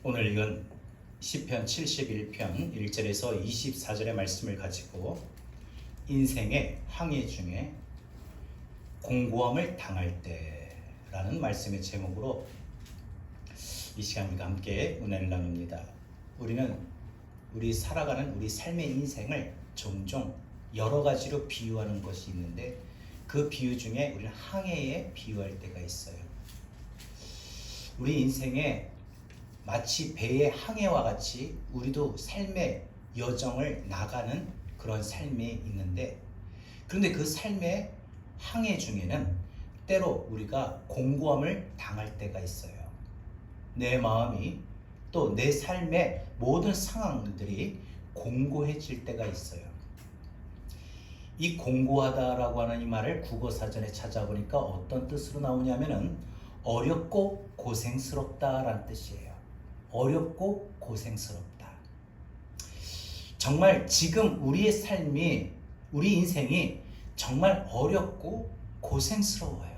오늘 읽은 시편 71편 1절에서 24절의 말씀을 가지고 인생의 항해 중에 공고함을 당할 때라는 말씀의 제목으로 이 시간 우리가 함께 은혜를 나눕니다. 우리는 우리 살아가는 우리 삶의 인생을 종종 여러 가지로 비유하는 것이 있는데 그 비유 중에 우리는 항해에 비유할 때가 있어요. 우리 인생에 마치 배의 항해와 같이 우리도 삶의 여정을 나가는 그런 삶이 있는데, 그런데 그 삶의 항해 중에는 때로 우리가 공고함을 당할 때가 있어요. 내 마음이 또 내 삶의 모든 상황들이 공고해질 때가 있어요. 이 공고하다라고 하는 이 말을 국어사전에 찾아보니까 어떤 뜻으로 나오냐면은 어렵고 고생스럽다라는 뜻이에요. 어렵고 고생스럽다. 정말 지금 우리의 삶이, 우리 인생이 정말 어렵고 고생스러워요.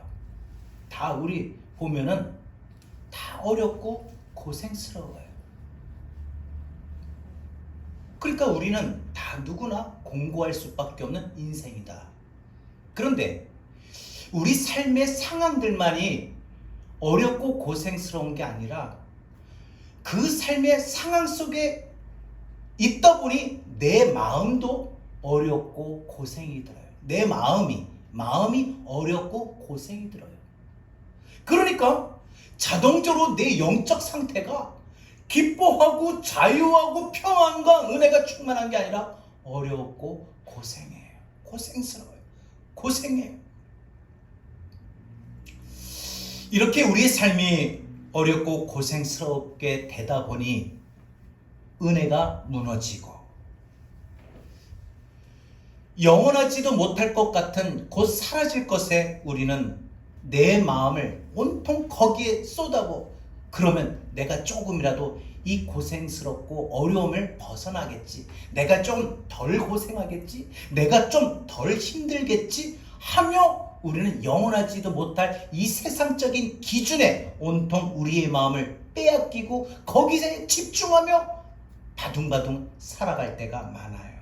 다 우리 보면은 다 어렵고 고생스러워요. 그러니까 우리는 다 누구나 공고할 수밖에 없는 인생이다. 그런데 우리 삶의 상황들만이 어렵고 고생스러운 게 아니라 그 삶의 상황 속에 있다 보니 내 마음도 어렵고 고생이 들어요. 내 마음이 어렵고 고생이 들어요. 그러니까 자동적으로 내 영적 상태가 기뻐하고 자유하고 평안과 은혜가 충만한 게 아니라 어렵고 고생해요. 고생스러워요. 고생해요. 이렇게 우리의 삶이 어렵고 고생스럽게 되다 보니 은혜가 무너지고 영원하지도 못할 것 같은 곧 사라질 것에 우리는 내 마음을 온통 거기에 쏟아부어 그러면 내가 조금이라도 이 고생스럽고 어려움을 벗어나겠지, 내가 좀 덜 고생하겠지, 내가 좀 덜 힘들겠지 하며 우리는 영원하지도 못할 이 세상적인 기준에 온통 우리의 마음을 빼앗기고 거기에 집중하며 바둥바둥 살아갈 때가 많아요.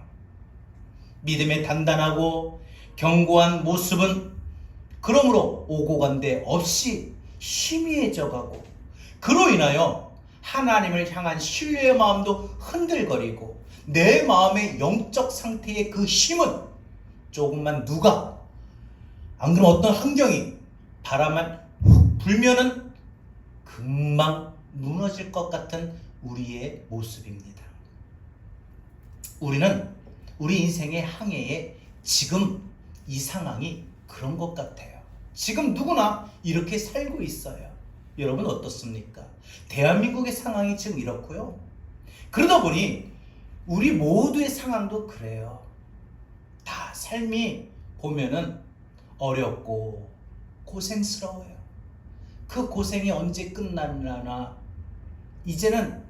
믿음의 단단하고 견고한 모습은 그러므로 오고 간데 없이 희미해져 가고, 그로 인하여 하나님을 향한 신뢰의 마음도 흔들거리고 내 마음의 영적 상태의 그 힘은 조금만 누가 안 그러면 어떤 환경이 바람만 훅 불면은 금방 무너질 것 같은 우리의 모습입니다. 우리는 우리 인생의 항해에 지금 이 상황이 그런 것 같아요. 지금 누구나 이렇게 살고 있어요. 여러분 어떻습니까? 대한민국의 상황이 지금 이렇고요. 그러다 보니 우리 모두의 상황도 그래요. 다 삶이 보면은 어렵고 고생스러워요. 그 고생이 언제 끝나나 이제는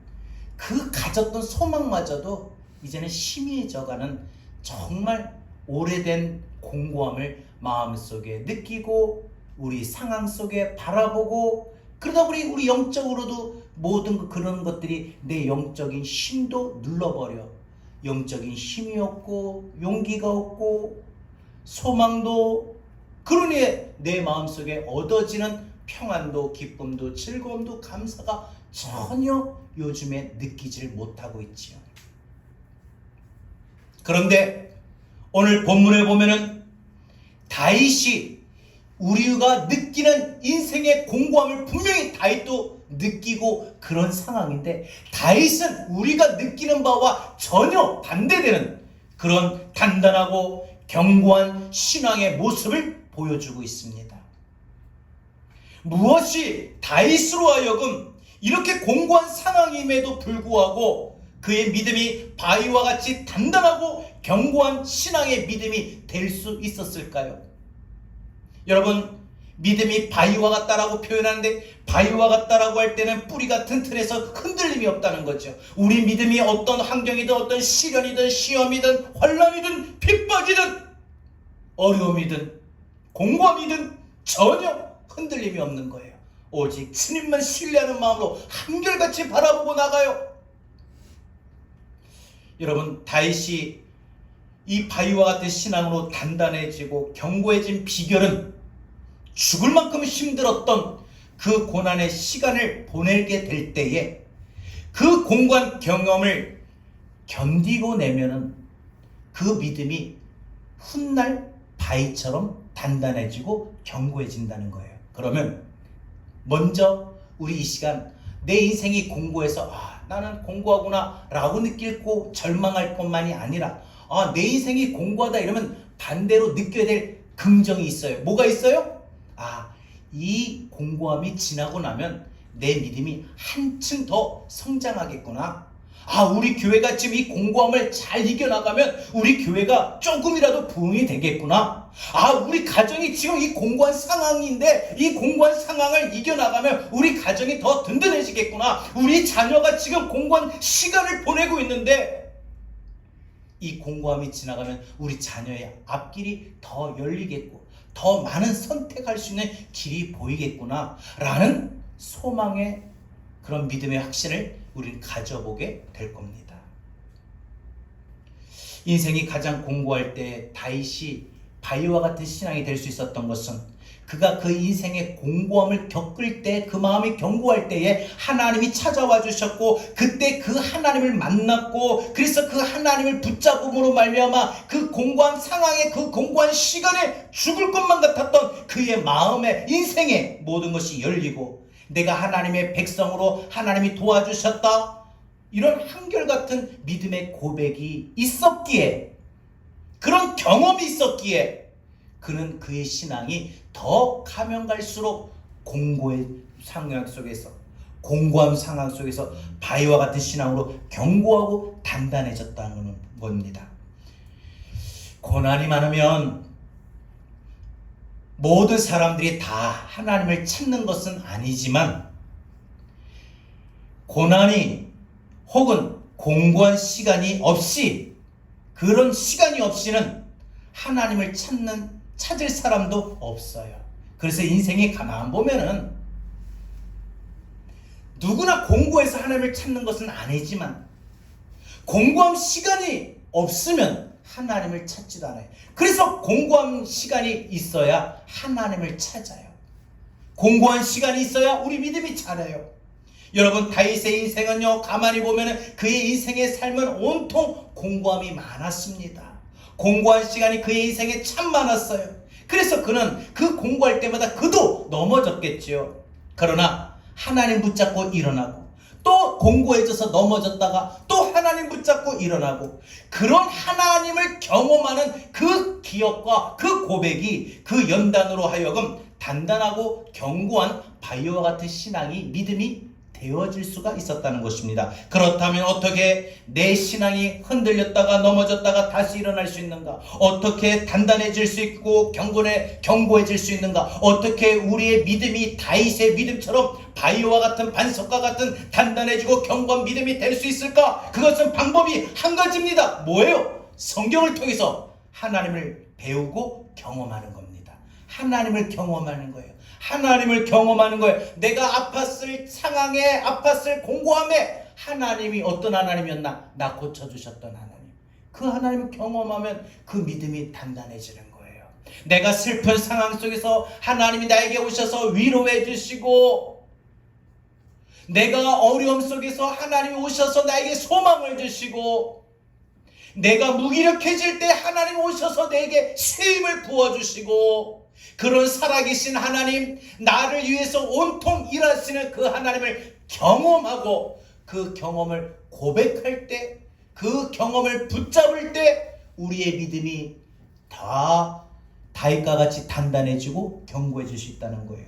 그 가졌던 소망마저도 이제는 희미해져가는 정말 오래된 공고함을 마음속에 느끼고 우리 상황 속에 바라보고, 그러다 보니 우리 영적으로도 모든 그런 것들이 내 영적인 힘도 눌러버려. 영적인 힘이 없고 용기가 없고 소망도, 그러니 내 마음속에 얻어지는 평안도 기쁨도 즐거움도 감사가 전혀 요즘에 느끼지를 못하고 있지요. 그런데 오늘 본문을 보면은 다윗이 우리가 느끼는 인생의 공고함을 분명히 다윗도 느끼고 그런 상황인데, 다윗은 우리가 느끼는 바와 전혀 반대되는 그런 단단하고 견고한 신앙의 모습을 보여주고 있습니다. 무엇이 다윗으로 하여금 이렇게 공고한 상황임에도 불구하고 그의 믿음이 바위와 같이 단단하고 견고한 신앙의 믿음이 될 수 있었을까요? 여러분, 믿음이 바위와 같다라고 표현하는데 바위와 같다라고 할 때는 뿌리가 튼튼해서 흔들림이 없다는 거죠. 우리 믿음이 어떤 환경이든 어떤 시련이든 시험이든 환난이든 핍박이든 어려움이든 공고함이든 전혀 흔들림이 없는 거예요. 오직 주님만 신뢰하는 마음으로 한결같이 바라보고 나가요. 여러분, 다윗이 이 바위와 같은 신앙으로 단단해지고 견고해진 비결은 죽을 만큼 힘들었던 그 고난의 시간을 보내게 될 때에 그 공고한 경험을 견디고 내면은 그 믿음이 훗날 바위처럼 단단해지고 견고해진다는 거예요. 그러면 먼저 우리 이 시간 내 인생이 공고해서 나는 공고하구나 라고 느끼고 절망할 것만이 아니라 내 인생이 공고하다 이러면 반대로 느껴야 될 긍정이 있어요. 뭐가 있어요? 이 공고함이 지나고 나면 내 믿음이 한층 더 성장하겠구나. 우리 교회가 지금 이 공고함을 잘 이겨나가면 우리 교회가 조금이라도 부흥이 되겠구나. 우리 가정이 지금 이 공고한 상황인데 이 공고한 상황을 이겨나가면 우리 가정이 더 든든해지겠구나. 우리 자녀가 지금 공고한 시간을 보내고 있는데 이 공고함이 지나가면 우리 자녀의 앞길이 더 열리겠고 더 많은 선택할 수 있는 길이 보이겠구나 라는 소망의 그런 믿음의 확신을 우리는 가져보게 될 겁니다. 인생이 가장 공고할 때 다윗이 바위와 같은 신앙이 될 수 있었던 것은 그가 그 인생의 공고함을 겪을 때 그 마음이 견고할 때에 하나님이 찾아와 주셨고 그때 그 하나님을 만났고 그래서 그 하나님을 붙잡음으로 말미암아 그 공고한 상황에 그 공고한 시간에 죽을 것만 같았던 그의 마음에 인생의 모든 것이 열리고 내가 하나님의 백성으로 하나님이 도와주셨다 이런 한결같은 믿음의 고백이 있었기에 그런 경험이 있었기에 그는 그의 신앙이 더 가면 갈수록 공고의 상황 속에서 공고한 상황 속에서 바위와 같은 신앙으로 견고하고 단단해졌다는 겁니다. 고난이 많으면 모든 사람들이 다 하나님을 찾는 것은 아니지만 고난이 혹은 공고한 시간이 없이 그런 시간이 없이는 하나님을 찾을 사람도 없어요. 그래서 인생에 가만 보면은 누구나 공고해서 하나님을 찾는 것은 아니지만 공고한 시간이 없으면 하나님을 찾지도 않아요. 그래서 공고한 시간이 있어야 하나님을 찾아요. 공고한 시간이 있어야 우리 믿음이 자라요. 여러분, 다윗의 인생은요, 가만히 보면 그의 인생의 삶은 온통 공고함이 많았습니다. 공고한 시간이 그의 인생에 참 많았어요. 그래서 그는 그 공고할 때마다 그도 넘어졌겠지요. 그러나 하나님 붙잡고 일어나고 또 공고해져서 넘어졌다가 또 하나님 붙잡고 일어나고 그런 하나님을 경험하는 그 기억과 그 고백이 그 연단으로 하여금 단단하고 견고한 바위와 같은 신앙이 믿음이 되어질 수가 있었다는 것입니다. 그렇다면 어떻게 내 신앙이 흔들렸다가 넘어졌다가 다시 일어날 수 있는가? 어떻게 단단해질 수 있고 견고해질 수 있는가? 어떻게 우리의 믿음이 다윗의 믿음처럼 바위와 같은 반석과 같은 단단해지고 견고한 믿음이 될 수 있을까? 그것은 방법이 한 가지입니다. 뭐예요? 성경을 통해서 하나님을 배우고 경험하는 겁니다. 하나님을 경험하는 거예요. 하나님을 경험하는 거예요. 내가 아팠을 상황에 아팠을 공고함에 하나님이 어떤 하나님이었나? 나 고쳐주셨던 하나님. 그 하나님을 경험하면 그 믿음이 단단해지는 거예요. 내가 슬픈 상황 속에서 하나님이 나에게 오셔서 위로해 주시고 내가 어려움 속에서 하나님이 오셔서 나에게 소망을 주시고 내가 무기력해질 때 하나님 오셔서 내게 새 힘을 부어주시고 그런 살아계신 하나님, 나를 위해서 온통 일하시는 그 하나님을 경험하고 그 경험을 고백할 때, 그 경험을 붙잡을 때 우리의 믿음이 다 다윗과 같이 단단해지고 견고해질 수 있다는 거예요.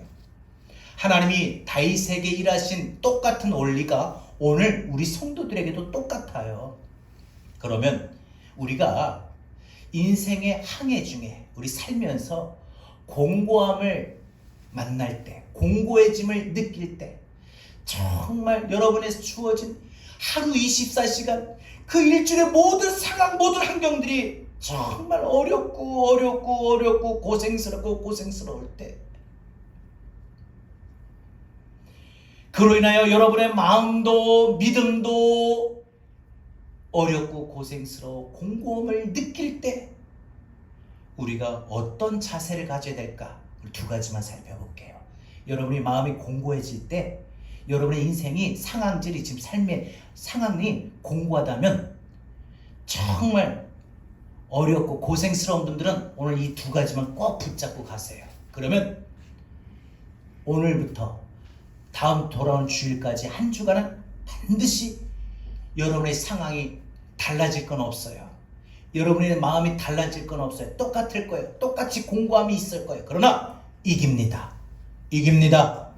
하나님이 다윗에게 일하신 똑같은 원리가 오늘 우리 성도들에게도 똑같아요. 그러면 우리가 인생의 항해 중에 우리 살면서 공고함을 만날 때, 공고해짐을 느낄 때 정말 여러분에서 주어진 하루 24시간 그 일주일의 모든 상황, 모든 환경들이 정말 어렵고 고생스러울 때 그로 인하여 여러분의 마음도 믿음도 어렵고 고생스러워 공고함을 느낄 때 우리가 어떤 자세를 가져야 될까? 두 가지만 살펴볼게요. 여러분이 마음이 공고해질 때 여러분의 인생이 상황질이 지금 삶의 상황이 공고하다면 정말 어렵고 고생스러운 분들은 오늘 이 두 가지만 꼭 붙잡고 가세요. 그러면 오늘부터 다음 돌아온 주일까지 한 주간은 반드시 여러분의 상황이 달라질 건 없어요. 여러분의 마음이 달라질 건 없어요. 똑같을 거예요. 똑같이 공고함이 있을 거예요. 그러나 이깁니다. 이깁니다.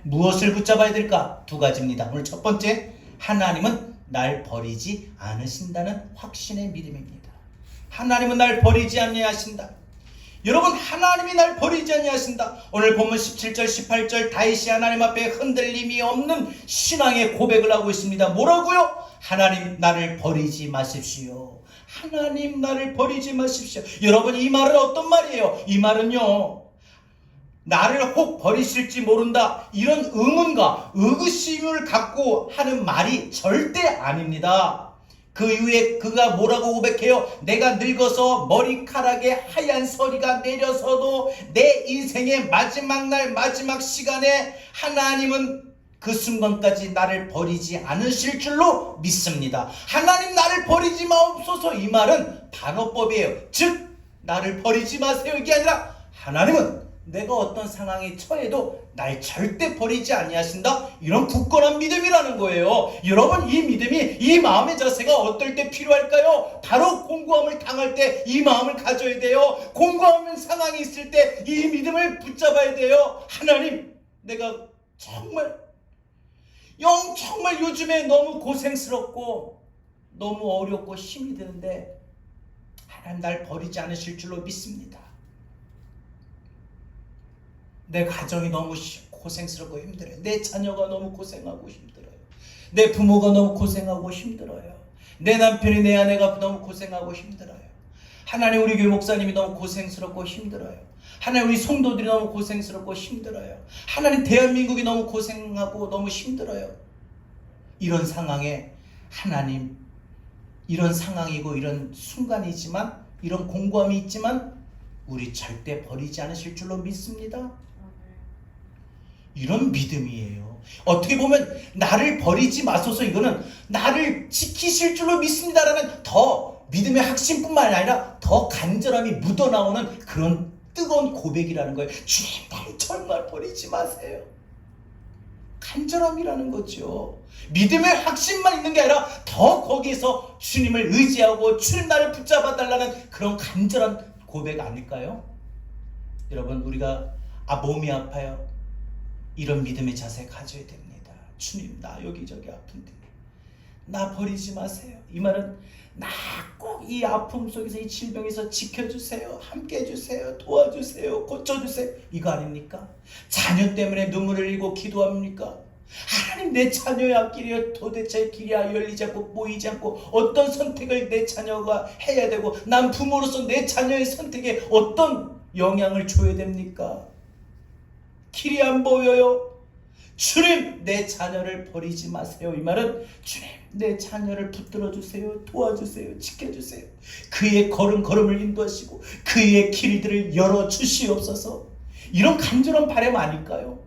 무엇을 붙잡아야 될까? 두 가지입니다. 오늘 첫 번째, 하나님은 날 버리지 않으신다는 확신의 믿음입니다. 하나님은 날 버리지 아니하신다. 여러분, 하나님이 날 버리지 아니하신다. 오늘 본문 17절 18절 다윗이 하나님 앞에 흔들림이 없는 신앙의 고백을 하고 있습니다. 뭐라고요? 하나님 나를 버리지 마십시오. 하나님 나를 버리지 마십시오. 여러분, 이 말은 어떤 말이에요? 이 말은요, 나를 혹 버리실지 모른다, 이런 의문과 의구심을 갖고 하는 말이 절대 아닙니다. 그 이후에 그가 뭐라고 고백해요? 내가 늙어서 머리카락에 하얀 서리가 내려서도 내 인생의 마지막 날 마지막 시간에 하나님은 그 순간까지 나를 버리지 않으실 줄로 믿습니다. 하나님 나를 버리지 마옵소서, 이 말은 반어법이에요. 즉 나를 버리지 마세요 이게 아니라 하나님은 내가 어떤 상황에 처해도 날 절대 버리지 아니하신다, 이런 굳건한 믿음이라는 거예요. 여러분, 이 믿음이, 이 마음의 자세가 어떨 때 필요할까요? 바로 공고함을 당할 때 이 마음을 가져야 돼요. 공고함의 상황이 있을 때 이 믿음을 붙잡아야 돼요. 하나님, 내가 정말 요즘에 너무 고생스럽고 너무 어렵고 힘이 드는데 하나님 날 버리지 않으실 줄로 믿습니다. 내 가정이 너무 고생스럽고 힘들어요. 내 자녀가 너무 고생하고 힘들어요. 내 부모가 너무 고생하고 힘들어요. 내 남편이, 내 아내가 너무 고생하고 힘들어요. 하나님, 우리 교회 목사님이 너무 고생스럽고 힘들어요. 하나님, 우리 성도들이 너무 고생스럽고 힘들어요. 하나님, 대한민국이 너무 고생하고 너무 힘들어요. 이런 상황에 하나님, 이런 상황이고 이런 순간이지만, 이런 공고함이 있지만 우리 절대 버리지 않으실 줄로 믿습니다. 이런 믿음이에요. 어떻게 보면 나를 버리지 마소서, 이거는 나를 지키실 줄로 믿습니다라는 더 믿음의 확신뿐만 아니라 더 간절함이 묻어나오는 그런 뜨거운 고백이라는 거예요. 주님, 나를 정말 버리지 마세요. 간절함이라는 거죠. 믿음의 확신만 있는 게 아니라 더 거기에서 주님을 의지하고 주님 나를 붙잡아 달라는 그런 간절한 고백 아닐까요? 여러분, 우리가 몸이 아파요, 이런 믿음의 자세 가져야 됩니다. 주님, 나 여기저기 아픈데 나 버리지 마세요. 이 말은 나 꼭 이 아픔 속에서, 이 질병에서 지켜주세요, 함께 해주세요, 도와주세요, 고쳐주세요, 이거 아닙니까? 자녀 때문에 눈물을 흘리고 기도합니까? 하나님, 내 자녀의 앞길이 도대체 길이 열리지 않고 보이지 않고 어떤 선택을 내 자녀가 해야 되고 난 부모로서 내 자녀의 선택에 어떤 영향을 줘야 됩니까? 길이 안 보여요. 주님, 내 자녀를 버리지 마세요. 이 말은 주님, 내 자녀를 붙들어 주세요, 도와주세요, 지켜주세요. 그의 걸음걸음을 인도하시고 그의 길들을 열어주시옵소서. 이런 간절한 바람 아닐까요?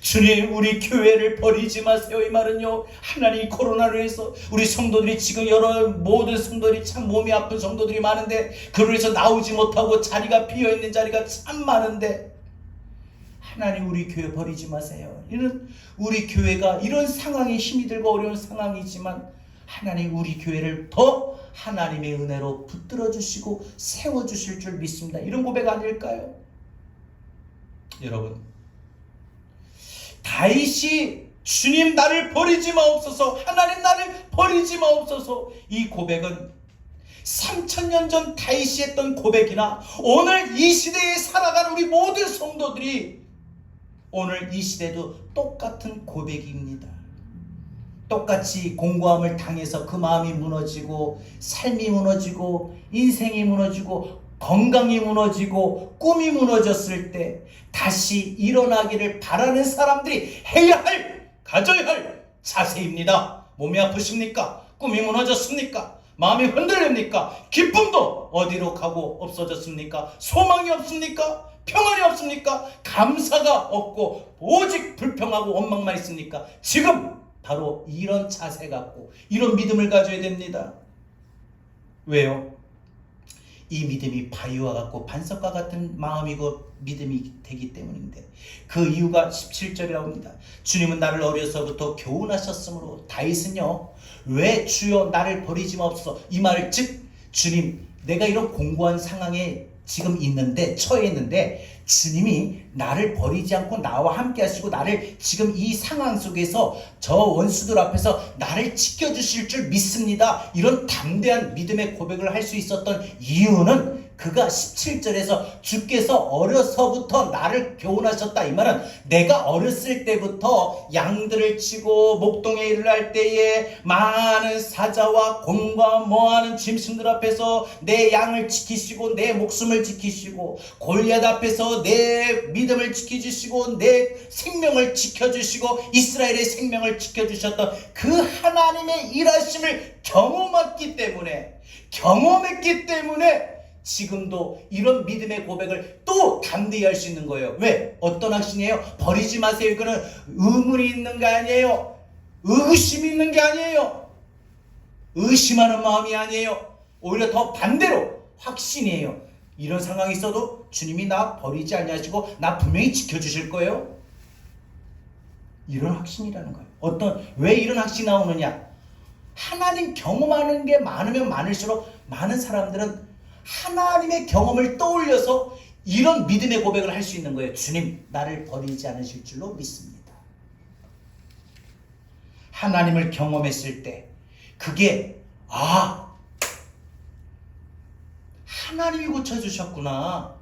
주님, 우리 교회를 버리지 마세요. 이 말은요, 하나님, 코로나로 해서 우리 성도들이 지금 모든 성도들이 참 몸이 아픈 성도들이 많은데 그로 해서 나오지 못하고 자리가 비어있는 자리가 참 많은데 하나님, 우리 교회 버리지 마세요. 이는 우리 교회가 이런 상황에 힘이 들고 어려운 상황이지만 하나님, 우리 교회를 더 하나님의 은혜로 붙들어 주시고 세워 주실 줄 믿습니다. 이런 고백 아닐까요? 여러분, 다윗이 주님 나를 버리지 마옵소서, 하나님 나를 버리지 마옵소서, 이 고백은 3000년 전 다윗이 했던 고백이나 오늘 이 시대에 살아가는 우리 모든 성도들이 오늘 이 시대도 똑같은 고백입니다. 똑같이 공고함을 당해서 그 마음이 무너지고 삶이 무너지고 인생이 무너지고 건강이 무너지고 꿈이 무너졌을 때 다시 일어나기를 바라는 사람들이 해야 할 가져야 할 자세입니다. 몸이 아프십니까? 꿈이 무너졌습니까? 마음이 흔들립니까? 기쁨도 어디로 가고 없어졌습니까? 소망이 없습니까? 평안이 없습니까? 감사가 없고 오직 불평하고 원망만 있습니까? 지금 바로 이런 자세 갖고 이런 믿음을 가져야 됩니다. 왜요? 이 믿음이 바위와 같고 반석과 같은 마음이고 믿음이 되기 때문인데, 그 이유가 17절에 나옵니다. 주님은 나를 어려서부터 교훈하셨으므로. 다윗은요, 왜 주여 나를 버리지 마옵소서, 이 말을, 즉 주님, 내가 이런 공고한 상황에 지금 있는데, 처해 있는데 주님이 나를 버리지 않고 나와 함께 하시고 나를 지금 이 상황 속에서 저 원수들 앞에서 나를 지켜주실 줄 믿습니다. 이런 담대한 믿음의 고백을 할 수 있었던 이유는, 그가 17절에서 주께서 어려서부터 나를 교훈하셨다, 이 말은 내가 어렸을 때부터 양들을 치고 목동에 일을 할 때에 많은 사자와 곰과 모하는 짐승들 앞에서 내 양을 지키시고 내 목숨을 지키시고, 골리앗 앞에서 내 믿음을 지켜주시고 내 생명을 지켜주시고 이스라엘의 생명을 지켜주셨던 그 하나님의 일하심을 경험했기 때문에 지금도 이런 믿음의 고백을 또 담대히 할 수 있는 거예요. 왜? 어떤 확신이에요? 버리지 마세요. 이거는 의문이 있는 게 아니에요. 의구심이 있는 게 아니에요. 의심하는 마음이 아니에요. 오히려 더 반대로 확신이에요. 이런 상황이 있어도 주님이 나 버리지 아니하시고 나 분명히 지켜주실 거예요. 이런 확신이라는 거예요. 왜 이런 확신이 나오느냐? 하나님 경험하는 게 많으면 많을수록 많은 사람들은 하나님의 경험을 떠올려서 이런 믿음의 고백을 할 수 있는 거예요. 주님, 나를 버리지 않으실 줄로 믿습니다. 하나님을 경험했을 때 그게 하나님이 고쳐주셨구나.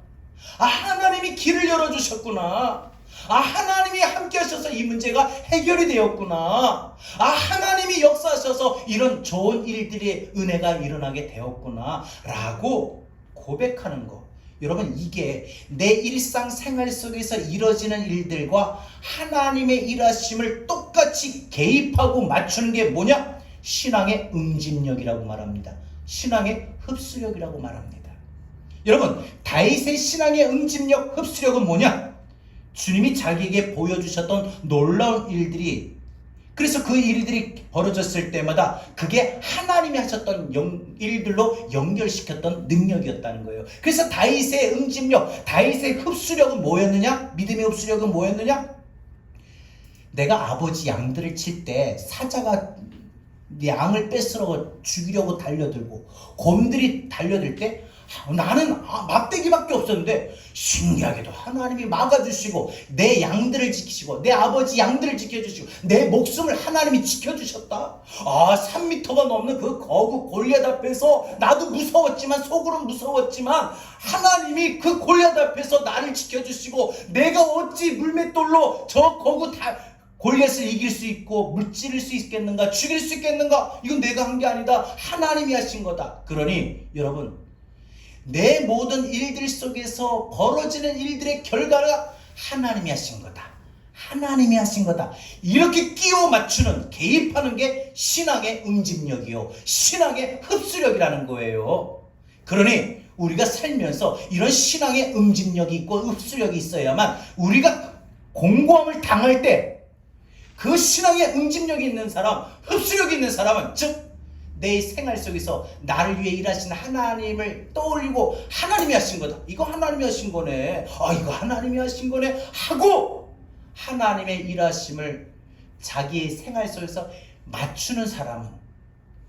하나님이 길을 열어주셨구나. 하나님이 함께 하셔서 이 문제가 해결이 되었구나. 하나님이 역사하셔서 이런 좋은 일들이 은혜가 일어나게 되었구나 라고 고백하는 거. 여러분, 이게 내 일상생활 속에서 이루어지는 일들과 하나님의 일하심을 똑같이 개입하고 맞추는 게 뭐냐? 신앙의 응집력이라고 말합니다. 신앙의 흡수력이라고 말합니다. 여러분, 다윗의 신앙의 응집력, 흡수력은 뭐냐? 주님이 자기에게 보여주셨던 놀라운 일들이, 그래서 그 일들이 벌어졌을 때마다 그게 하나님이 하셨던 일들로 연결시켰던 능력이었다는 거예요. 그래서 다윗의 응집력, 다윗의 흡수력은 뭐였느냐? 믿음의 흡수력은 뭐였느냐? 내가 아버지 양들을 칠 때 사자가 양을 뺏으러 죽이려고 달려들고 곰들이 달려들 때 나는 막대기밖에 없었는데 신기하게도 하나님이 막아주시고 내 양들을 지키시고 내 아버지 양들을 지켜주시고 내 목숨을 하나님이 지켜주셨다. 3m가 넘는 그 거구 골리앗 앞에서 나도 무서웠지만, 속으로 무서웠지만 하나님이 그 골리앗 앞에서 나를 지켜주시고, 내가 어찌 물맷돌로 저 거구 골리앗을 이길 수 있고 물찌를 수 있겠는가, 죽일 수 있겠는가? 이건 내가 한 게 아니다. 하나님이 하신 거다. 그러니 여러분, 내 모든 일들 속에서 벌어지는 일들의 결과가 하나님이 하신 거다. 하나님이 하신 거다. 이렇게 끼워 맞추는, 개입하는 게 신앙의 응집력이요, 신앙의 흡수력이라는 거예요. 그러니 우리가 살면서 이런 신앙의 응집력이 있고 흡수력이 있어야만 우리가 공고함을 당할 때 그 신앙의 응집력이 있는 사람, 흡수력이 있는 사람은, 즉 내 생활 속에서 나를 위해 일하신 하나님을 떠올리고 하나님이 하신 거다. 이거 하나님이 하신 거네. 이거 하나님이 하신 거네 하고 하나님의 일하심을 자기의 생활 속에서 맞추는 사람은,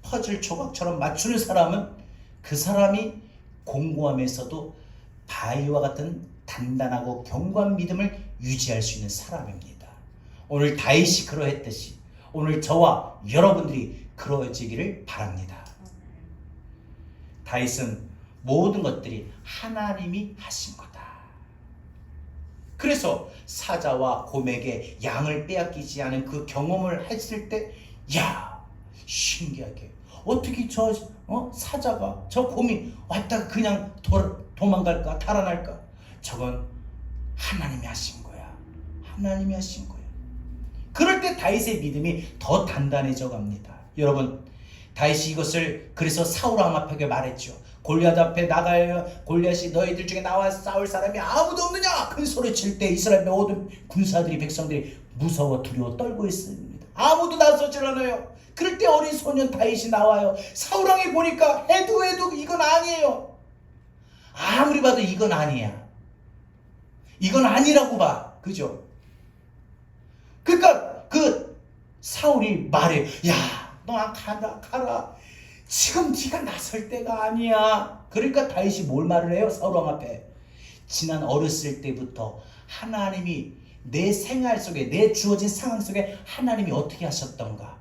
퍼즐 조각처럼 맞추는 사람은, 그 사람이 공고함에서도 바위와 같은 단단하고 견고한 믿음을 유지할 수 있는 사람입니다. 오늘 다윗이 그러했듯이 오늘 저와 여러분들이 그러해지기를 바랍니다. 다윗은 모든 것들이 하나님이 하신 거다. 그래서 사자와 곰에게 양을 빼앗기지 않은 그 경험을 했을 때, 신기하게 어떻게 저 사자가, 저 곰이 왔다가 그냥 도망갈까, 달아날까? 저건 하나님이 하신 거야. 하나님이 하신 거야. 그럴 때 다윗의 믿음이 더 단단해져 갑니다. 여러분, 다윗이 이것을 그래서 사울 왕 앞에 말했죠. 골리앗 앞에 나가요. 골리앗이 너희들 중에 나와 싸울 사람이 아무도 없느냐? 큰 소리 칠 때 이스라엘 모든 군사들이 백성들이 무서워 두려워 떨고 있습니다. 아무도 나서질 않아요. 그럴 때 어린 소년 다윗이 나와요. 사울 왕이 보니까 해도 이건 아니에요. 아무리 봐도 이건 아니야. 이건 아니라고 봐. 그죠? 그러니까 그 사울이 말해. 야, 너 가라. 지금 네가 나설 때가 아니야. 그러니까 다윗이 뭘 말을 해요? 사울 왕 앞에. 지난 어렸을 때부터 하나님이 내 생활 속에, 내 주어진 상황 속에 하나님이 어떻게 하셨던가,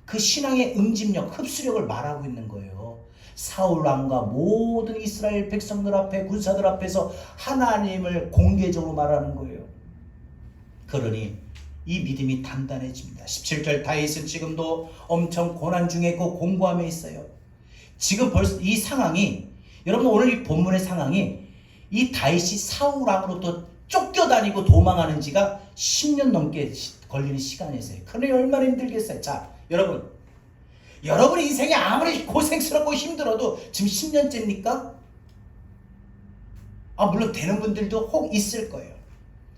그 신앙의 응집력, 흡수력을 말하고 있는 거예요. 사울 왕과 모든 이스라엘 백성들 앞에, 군사들 앞에서 하나님을 공개적으로 말하는 거예요. 그러니 이 믿음이 단단해집니다. 17절 다윗은 지금도 엄청 고난 중에 있고 공고함에 있어요. 지금 벌써 이 상황이, 여러분 오늘 이 본문의 상황이 이 다윗이 사울 왕으로부터 쫓겨다니고 도망하는 지가 10년 넘게 걸리는 시간이었어요. 그러니 얼마나 힘들겠어요. 자, 여러분 인생이 아무리 고생스럽고 힘들어도 지금 10년째입니까? 물론 되는 분들도 혹 있을 거예요.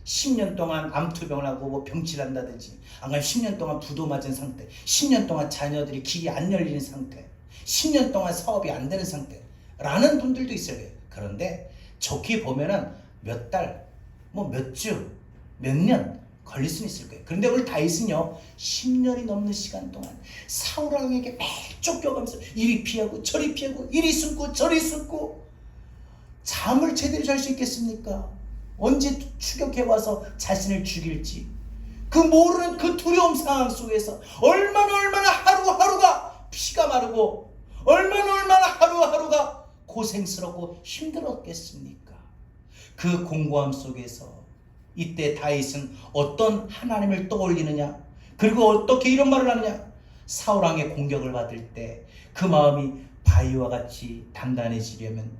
10년 동안 암투병을 하고 뭐 병치를 한다든지, 안 그러면 10년 동안 부도 맞은 상태, 10년 동안 자녀들이 길이 안 열리는 상태, 10년 동안 사업이 안 되는 상태라는 분들도 있어요. 그런데 좋게 보면은 몇 달, 뭐 몇 주, 몇 년 걸릴 수는 있을 거예요. 그런데 오늘 다윗은요, 10년이 넘는 시간 동안 사울 왕에게 매일 쫓겨가면서 이리 피하고 저리 피하고, 이리 숨고 저리 숨고, 잠을 제대로 잘 수 있겠습니까? 언제 추격해와서 자신을 죽일지 그 모르는 그 두려움 상황 속에서 얼마나 하루하루가 피가 마르고 얼마나 하루하루가 고생스럽고 힘들었겠습니까? 그 공고함 속에서 이때 다윗은 어떤 하나님을 떠올리느냐, 그리고 어떻게 이런 말을 하느냐. 사울 왕의 공격을 받을 때 그 마음이 바위와 같이 단단해지려면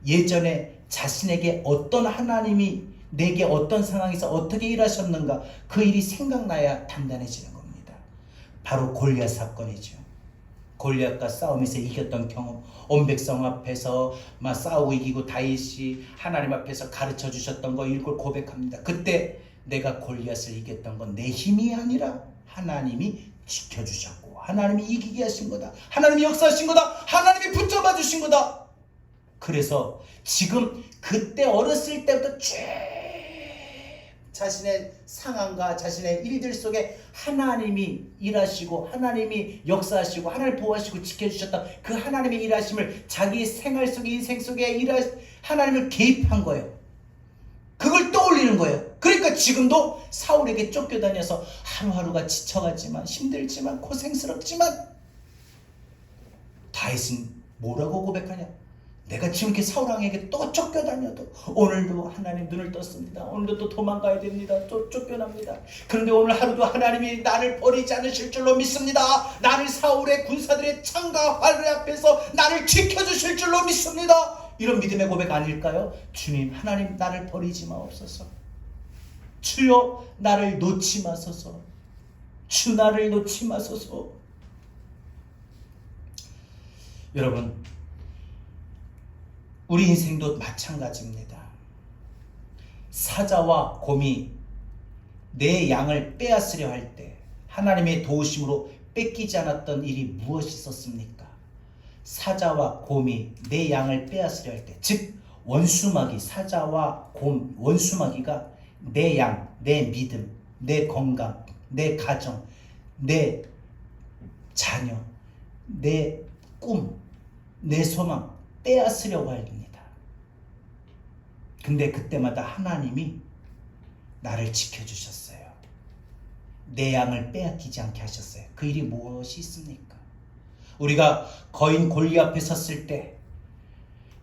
예전에 자신에게 어떤 하나님이 내게 어떤 상황에서 어떻게 일하셨는가, 그 일이 생각나야 단단해지는 겁니다. 바로 골리앗 사건이죠. 골리앗과 싸움에서 이겼던 경험, 온 백성 앞에서 막 싸우고 이기고 다윗이 하나님 앞에서 가르쳐 주셨던 거 이걸 고백합니다. 그때 내가 골리앗을 이겼던 건 내 힘이 아니라 하나님이 지켜주셨고 하나님이 이기게 하신 거다. 하나님이 역사하신 거다. 하나님이 붙잡아 주신 거다. 그래서 지금 그때 어렸을 때부터 쭉 자신의 상황과 자신의 일들 속에 하나님이 일하시고 하나님이 역사하시고 하나님 보호하시고 지켜주셨던 그 하나님의 일하심을 자기 생활 속에, 인생 속에 하나님을 개입한 거예요. 그걸 떠올리는 거예요. 그러니까 지금도 사울에게 쫓겨다녀서 하루하루가 지쳐가지만 힘들지만 고생스럽지만 다윗은 뭐라고 고백하냐? 내가 지금 이렇게 사울 왕에게 또 쫓겨다녀도 오늘도 하나님 눈을 떴습니다. 오늘도 또 도망가야 됩니다. 또 쫓겨납니다. 그런데 오늘 하루도 하나님이 나를 버리지 않으실 줄로 믿습니다. 나를 사울의 군사들의 창과 활 앞에서 나를 지켜주실 줄로 믿습니다. 이런 믿음의 고백 아닐까요? 주님, 하나님 나를 버리지 마옵소서. 주여 나를 놓지 마소서. 주 나를 놓지 마소서. 여러분, 우리 인생도 마찬가지입니다. 사자와 곰이 내 양을 빼앗으려 할 때 하나님의 도우심으로 뺏기지 않았던 일이 무엇이 있었습니까? 사자와 곰이 내 양을 빼앗으려 할 때, 즉 원수마귀, 사자와 곰, 원수마귀가 내 양, 내 믿음, 내 건강, 내 가정, 내 자녀, 내 꿈, 내 소망 빼앗으려고 합니다. 근데 그때마다 하나님이 나를 지켜주셨어요. 내 양을 빼앗기지 않게 하셨어요. 그 일이 무엇이 있습니까? 우리가 거인 골리앗 앞에 섰을 때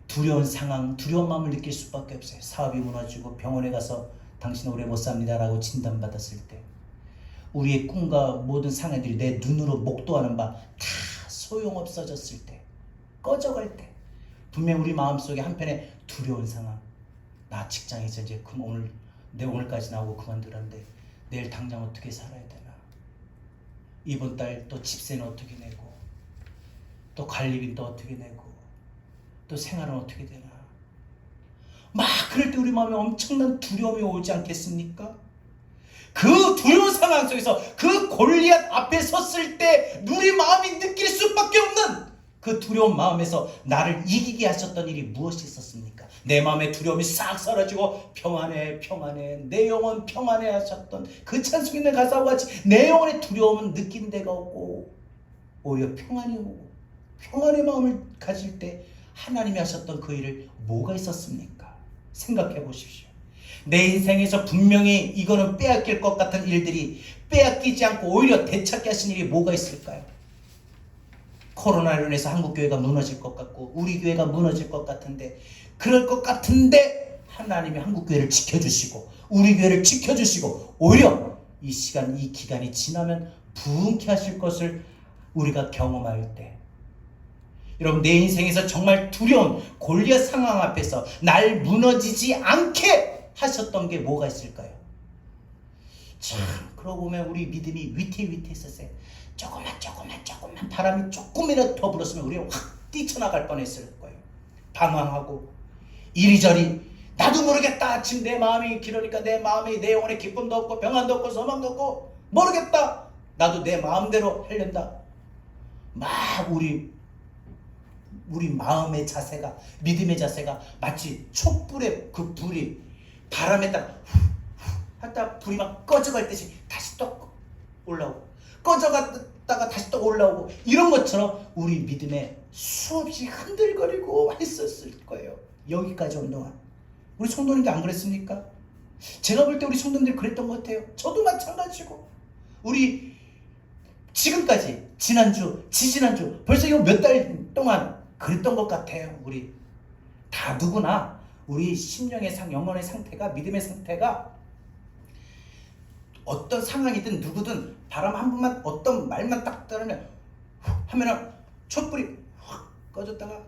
두려운 상황, 두려운 마음을 느낄 수밖에 없어요. 사업이 무너지고 병원에 가서 당신 오래 못 삽니다 라고 진단받았을 때, 우리의 꿈과 모든 상황들이 내 눈으로 목도하는 바 다 소용없어졌을 때, 꺼져갈 때, 분명 우리 마음속에 한편에 두려운 상황, 나 직장에서 이제 오늘까지 나오고 그만두는데 내일 당장 어떻게 살아야 되나, 이번 달 또 집세는 어떻게 내고, 또 관리비는 어떻게 내고, 또 생활은 어떻게 되나. 막 그럴 때 우리 마음에 엄청난 두려움이 오지 않겠습니까? 그 두려운 상황 속에서 그 골리앗 앞에 섰을 때 우리 마음이 느낄 수밖에 없는 그 두려운 마음에서 나를 이기게 하셨던 일이 무엇이 있었습니까? 내 마음의 두려움이 싹 사라지고 평안해 평안해 내 영혼 평안해 하셨던 그 찬송 있는 가사와 같이 내 영혼의 두려움은 느낀 데가 없고 오히려 평안이 오고 평안의 마음을 가질 때 하나님이 하셨던 그 일을 뭐가 있었습니까? 생각해 보십시오. 내 인생에서 분명히 이거는 빼앗길 것 같은 일들이 빼앗기지 않고 오히려 되찾게 하신 일이 뭐가 있을까요? 코로나로 인해서 한국교회가 무너질 것 같고 우리 교회가 무너질 것 같은데 그럴 것 같은데 하나님이 한국교회를 지켜주시고 우리 교회를 지켜주시고 오히려 이 시간 이 기간이 지나면 부흥케 하실 것을 우리가 경험할 때 여러분 내 인생에서 정말 두려운 골리앗 상황 앞에서 날 무너지지 않게 하셨던 게 뭐가 있을까요? 참 그러고 보면 우리 믿음이 위태위태했었어요. 조금만 바람이 조금이라도 더 불었으면 우리가 확 뛰쳐나갈 뻔했을 거예요. 방황하고 이리저리 나도 모르겠다. 지금 내 마음이 그러니까 내 마음이 내 영혼에 기쁨도 없고 평안도 없고 소망도 없고 모르겠다. 나도 내 마음대로 하련다. 막 우리 마음의 자세가 믿음의 자세가 마치 촛불의 그 불이 바람에 딱 하다 불이 막 꺼져갈 듯이 다시 또 올라오고 꺼져갔다가 다시 또 올라오고 이런 것처럼 우리 믿음에 수없이 흔들거리고 했었을 거예요. 여기까지 온 동안 우리 성도님들 안 그랬습니까? 제가 볼 때 우리 성도님들 그랬던 것 같아요. 저도 마찬가지고 우리 지금까지 지난주 지지난주 벌써 이거 몇 달 동안 그랬던 것 같아요. 우리 다 누구나 우리 심령의 영혼의 상태가 믿음의 상태가 어떤 상황이든 누구든 바람 한 번만 어떤 말만 딱 따르면 하면은 촛불이 확 꺼졌다가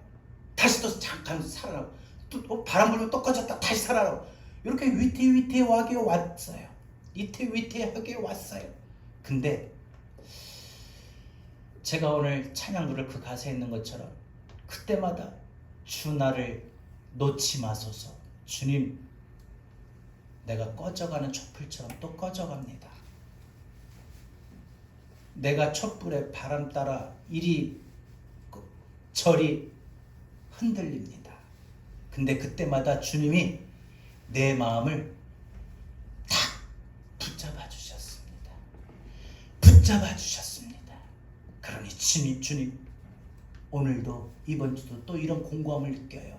다시 또 잠깐 살아나고 또 바람 불면 또 꺼졌다 다시 살아나고 이렇게 위태위태하게 왔어요. 위태위태하게 왔어요. 근데 제가 오늘 찬양 부를 그 가사에 있는 것처럼 그때마다 주 나를 놓지 마소서. 주님 내가 꺼져가는 촛불처럼 또 꺼져갑니다. 내가 촛불에 바람 따라 이리 저리 흔들립니다. 근데 그때마다 주님이 내 마음을 탁 붙잡아 주셨습니다. 붙잡아 주셨습니다. 그러니 주님 오늘도 이번 주도 또 이런 공고함을 느껴요.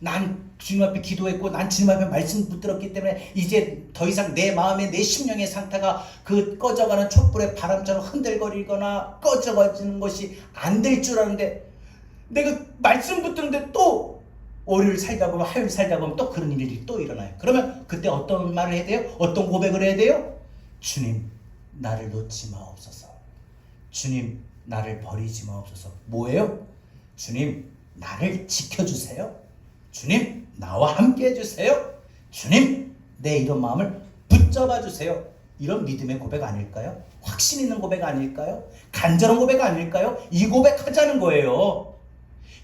난 주님 앞에 기도했고 난 주님 앞에 말씀 붙들었기 때문에 이제 더 이상 내 마음의 내 심령의 상태가 그 꺼져가는 촛불의 바람처럼 흔들거리거나 꺼져가지는 것이 안 될 줄 아는데 내가 말씀 붙드는데 또 월요일 살다 보면 화요일 살다 보면 또 그런 일이 또 일어나요. 그러면 그때 어떤 말을 해야 돼요? 어떤 고백을 해야 돼요? 주님 나를 놓지 마옵소서. 주님 나를 버리지 마옵소서. 뭐예요? 주님 나를 지켜주세요. 주님 나와 함께 해주세요. 주님 내 이런 마음을 붙잡아 주세요. 이런 믿음의 고백 아닐까요? 확신 있는 고백 아닐까요? 간절한 고백 아닐까요? 이 고백하자는 거예요.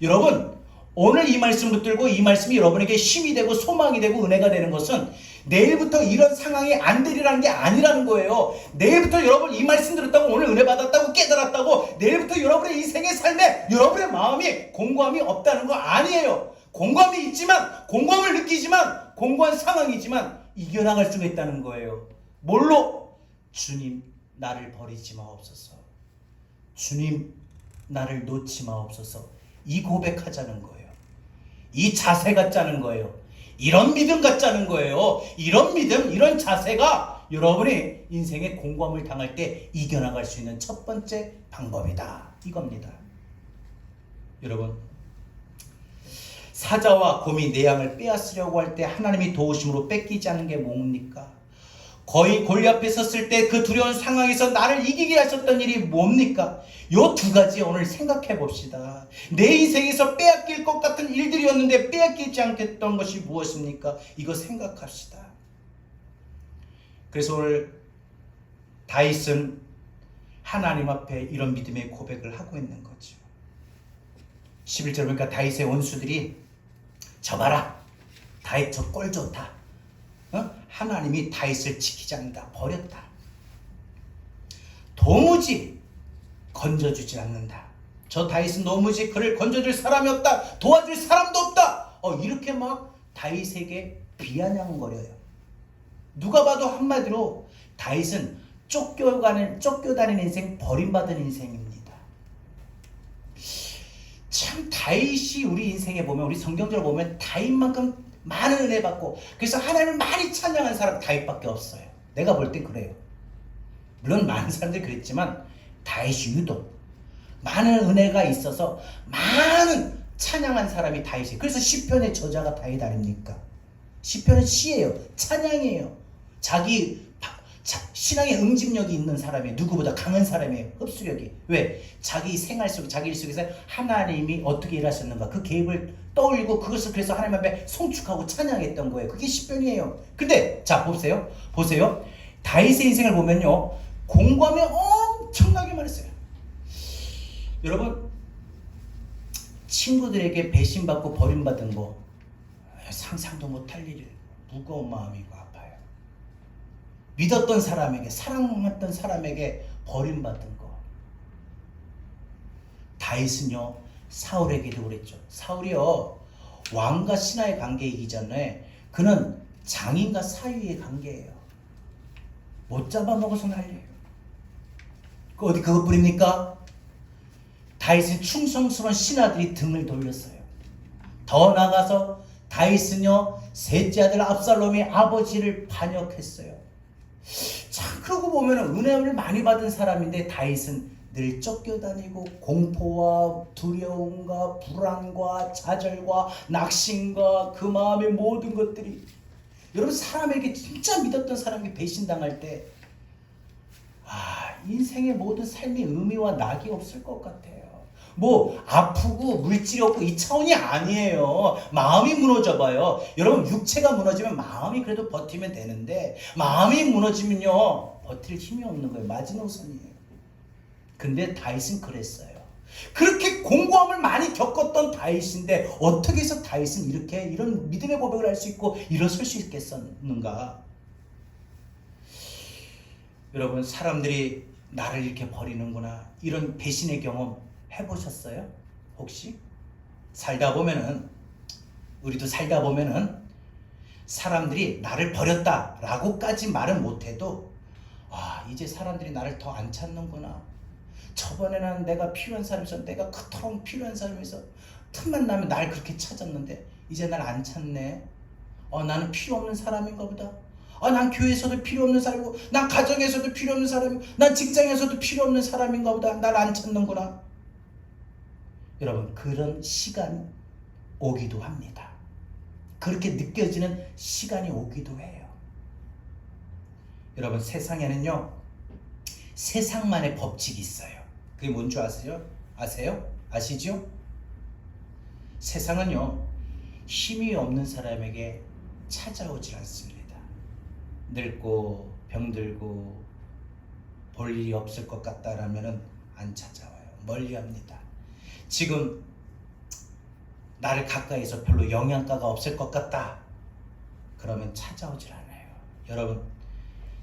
여러분 오늘 이 말씀 붙들고 이 말씀이 여러분에게 힘이 되고 소망이 되고 은혜가 되는 것은 내일부터 이런 상황이 안 되리라는 게 아니라는 거예요. 내일부터 여러분 이 말씀 들었다고 오늘 은혜 받았다고 깨달았다고 내일부터 여러분의 인생의 삶에 여러분의 마음이 공고함이 없다는 거 아니에요. 공고함이 있지만 공고함을 느끼지만 공고한 상황이지만 이겨나갈 수가 있다는 거예요. 뭘로? 주님 나를 버리지 마옵소서. 주님 나를 놓지 마옵소서. 이 고백하자는 거예요. 이 자세 갖자는 거예요. 이런 믿음 갖자는 거예요. 이런 믿음, 이런 자세가 여러분의 인생의 공고함을 당할 때 이겨나갈 수 있는 첫 번째 방법이다. 이겁니다. 여러분, 사자와 곰이 내 양을 빼앗으려고 할 때 하나님이 도우심으로 뺏기지 않는 게 뭡니까? 거의 골리앗 앞에 섰을 때 그 두려운 상황에서 나를 이기게 하셨던 일이 뭡니까? 요 두 가지 오늘 생각해 봅시다. 내 인생에서 빼앗길 것 같은 일들이었는데 빼앗기지 않겠던 것이 무엇입니까? 이거 생각합시다. 그래서 오늘 다윗은 하나님 앞에 이런 믿음의 고백을 하고 있는 거죠. 11절 보니까 다윗의 원수들이 저 봐라, 다윗 저 꼴 좋다. 하나님이 다윗을 지키지 않는다, 버렸다. 도무지 건져주지 않는다. 저 다윗은 도무지 그를 건져줄 사람이 없다, 도와줄 사람도 없다. 이렇게 막 다윗에게 비아냥거려요. 누가 봐도 한마디로 다윗은 쫓겨다니는 인생, 버림받은 인생입니다. 참 다윗이 우리 인생에 보면, 우리 성경적으로 보면 다윗만큼 많은 은혜 받고, 그래서 하나님을 많이 찬양한 사람 다윗밖에 없어요. 내가 볼 땐 그래요. 물론 많은 사람들이 그랬지만 다윗이 유독 많은 은혜가 있어서 많은 찬양한 사람이 다윗이에요. 그래서 시편의 저자가 다윗 아닙니까? 시편은 시예요, 찬양이에요. 자기 신앙의 응집력이 있는 사람이에요. 누구보다 강한 사람이에요. 흡수력이. 왜? 자기 생활 속, 자기 일 속에서 하나님이 어떻게 일하셨는가, 그 계획을 떠올리고 그것을 그래서 하나님 앞에 송축하고 찬양했던 거예요. 그게 시편이에요. 근데 자 보세요. 다윗의 인생을 보면요, 공감이 엄청나게 많았어요. 여러분, 친구들에게 배신받고 버림받은 거 상상도 못할 일이에요. 무거운 마음이고 아파요. 믿었던 사람에게, 사랑했던 사람에게 버림받은 거. 다윗은요, 사울에게도 그랬죠. 사울이요, 왕과 신하의 관계이기 전에 그는 장인과 사위의 관계예요. 못 잡아먹어서 난리예요. 어디 그것뿐입니까? 다윗은 충성스러운 신하들이 등을 돌렸어요. 더 나아가서 다윗은요, 셋째 아들 압살롬이 아버지를 반역했어요. 참, 그러고 보면 은혜를 많이 받은 사람인데 다윗은 늘 쫓겨다니고 공포와 두려움과 불안과 좌절과 낙심과 그 마음의 모든 것들이, 여러분, 사람에게 진짜 믿었던 사람에게 배신당할 때 인생의 모든 삶의 의미와 낙이 없을 것 같아요. 뭐 아프고 물질이 없고 이 차원이 아니에요. 마음이 무너져 봐요. 여러분, 육체가 무너지면 마음이 그래도 버티면 되는데, 마음이 무너지면요, 버틸 힘이 없는 거예요. 마지노선이에요. 근데 다윗은 그랬어요. 그렇게 공고함을 많이 겪었던 다윗인데 어떻게 해서 다윗은 이런 믿음의 고백을 할 수 있고 일어설 수 있겠었는가? 여러분, 사람들이 나를 이렇게 버리는구나, 이런 배신의 경험 해보셨어요? 혹시? 우리도 살다 보면은 사람들이 나를 버렸다라고까지 말은 못해도 이제 사람들이 나를 더 안 찾는구나. 저번에는 내가 필요한 사람이서, 내가 그토록 필요한 사람이서 틈만 나면 날 그렇게 찾았는데 이제 날 안 찾네. 나는 필요 없는 사람인가 보다. 난 교회에서도 필요 없는 사람이고, 난 가정에서도 필요 없는 사람이고, 난 직장에서도 필요 없는 사람인가 보다. 날 안 찾는구나. 여러분, 그런 시간이 오기도 합니다. 그렇게 느껴지는 시간이 오기도 해요. 여러분, 세상에는요, 세상만의 법칙이 있어요. 그게 뭔지 아세요? 아시죠? 세상은요, 힘이 없는 사람에게 찾아오질 않습니다. 늙고 병들고 볼 일이 없을 것 같다라면은 안 찾아와요. 멀리합니다. 지금 나를 가까이서 별로 영양가가 없을 것 같다, 그러면 찾아오질 않아요. 여러분,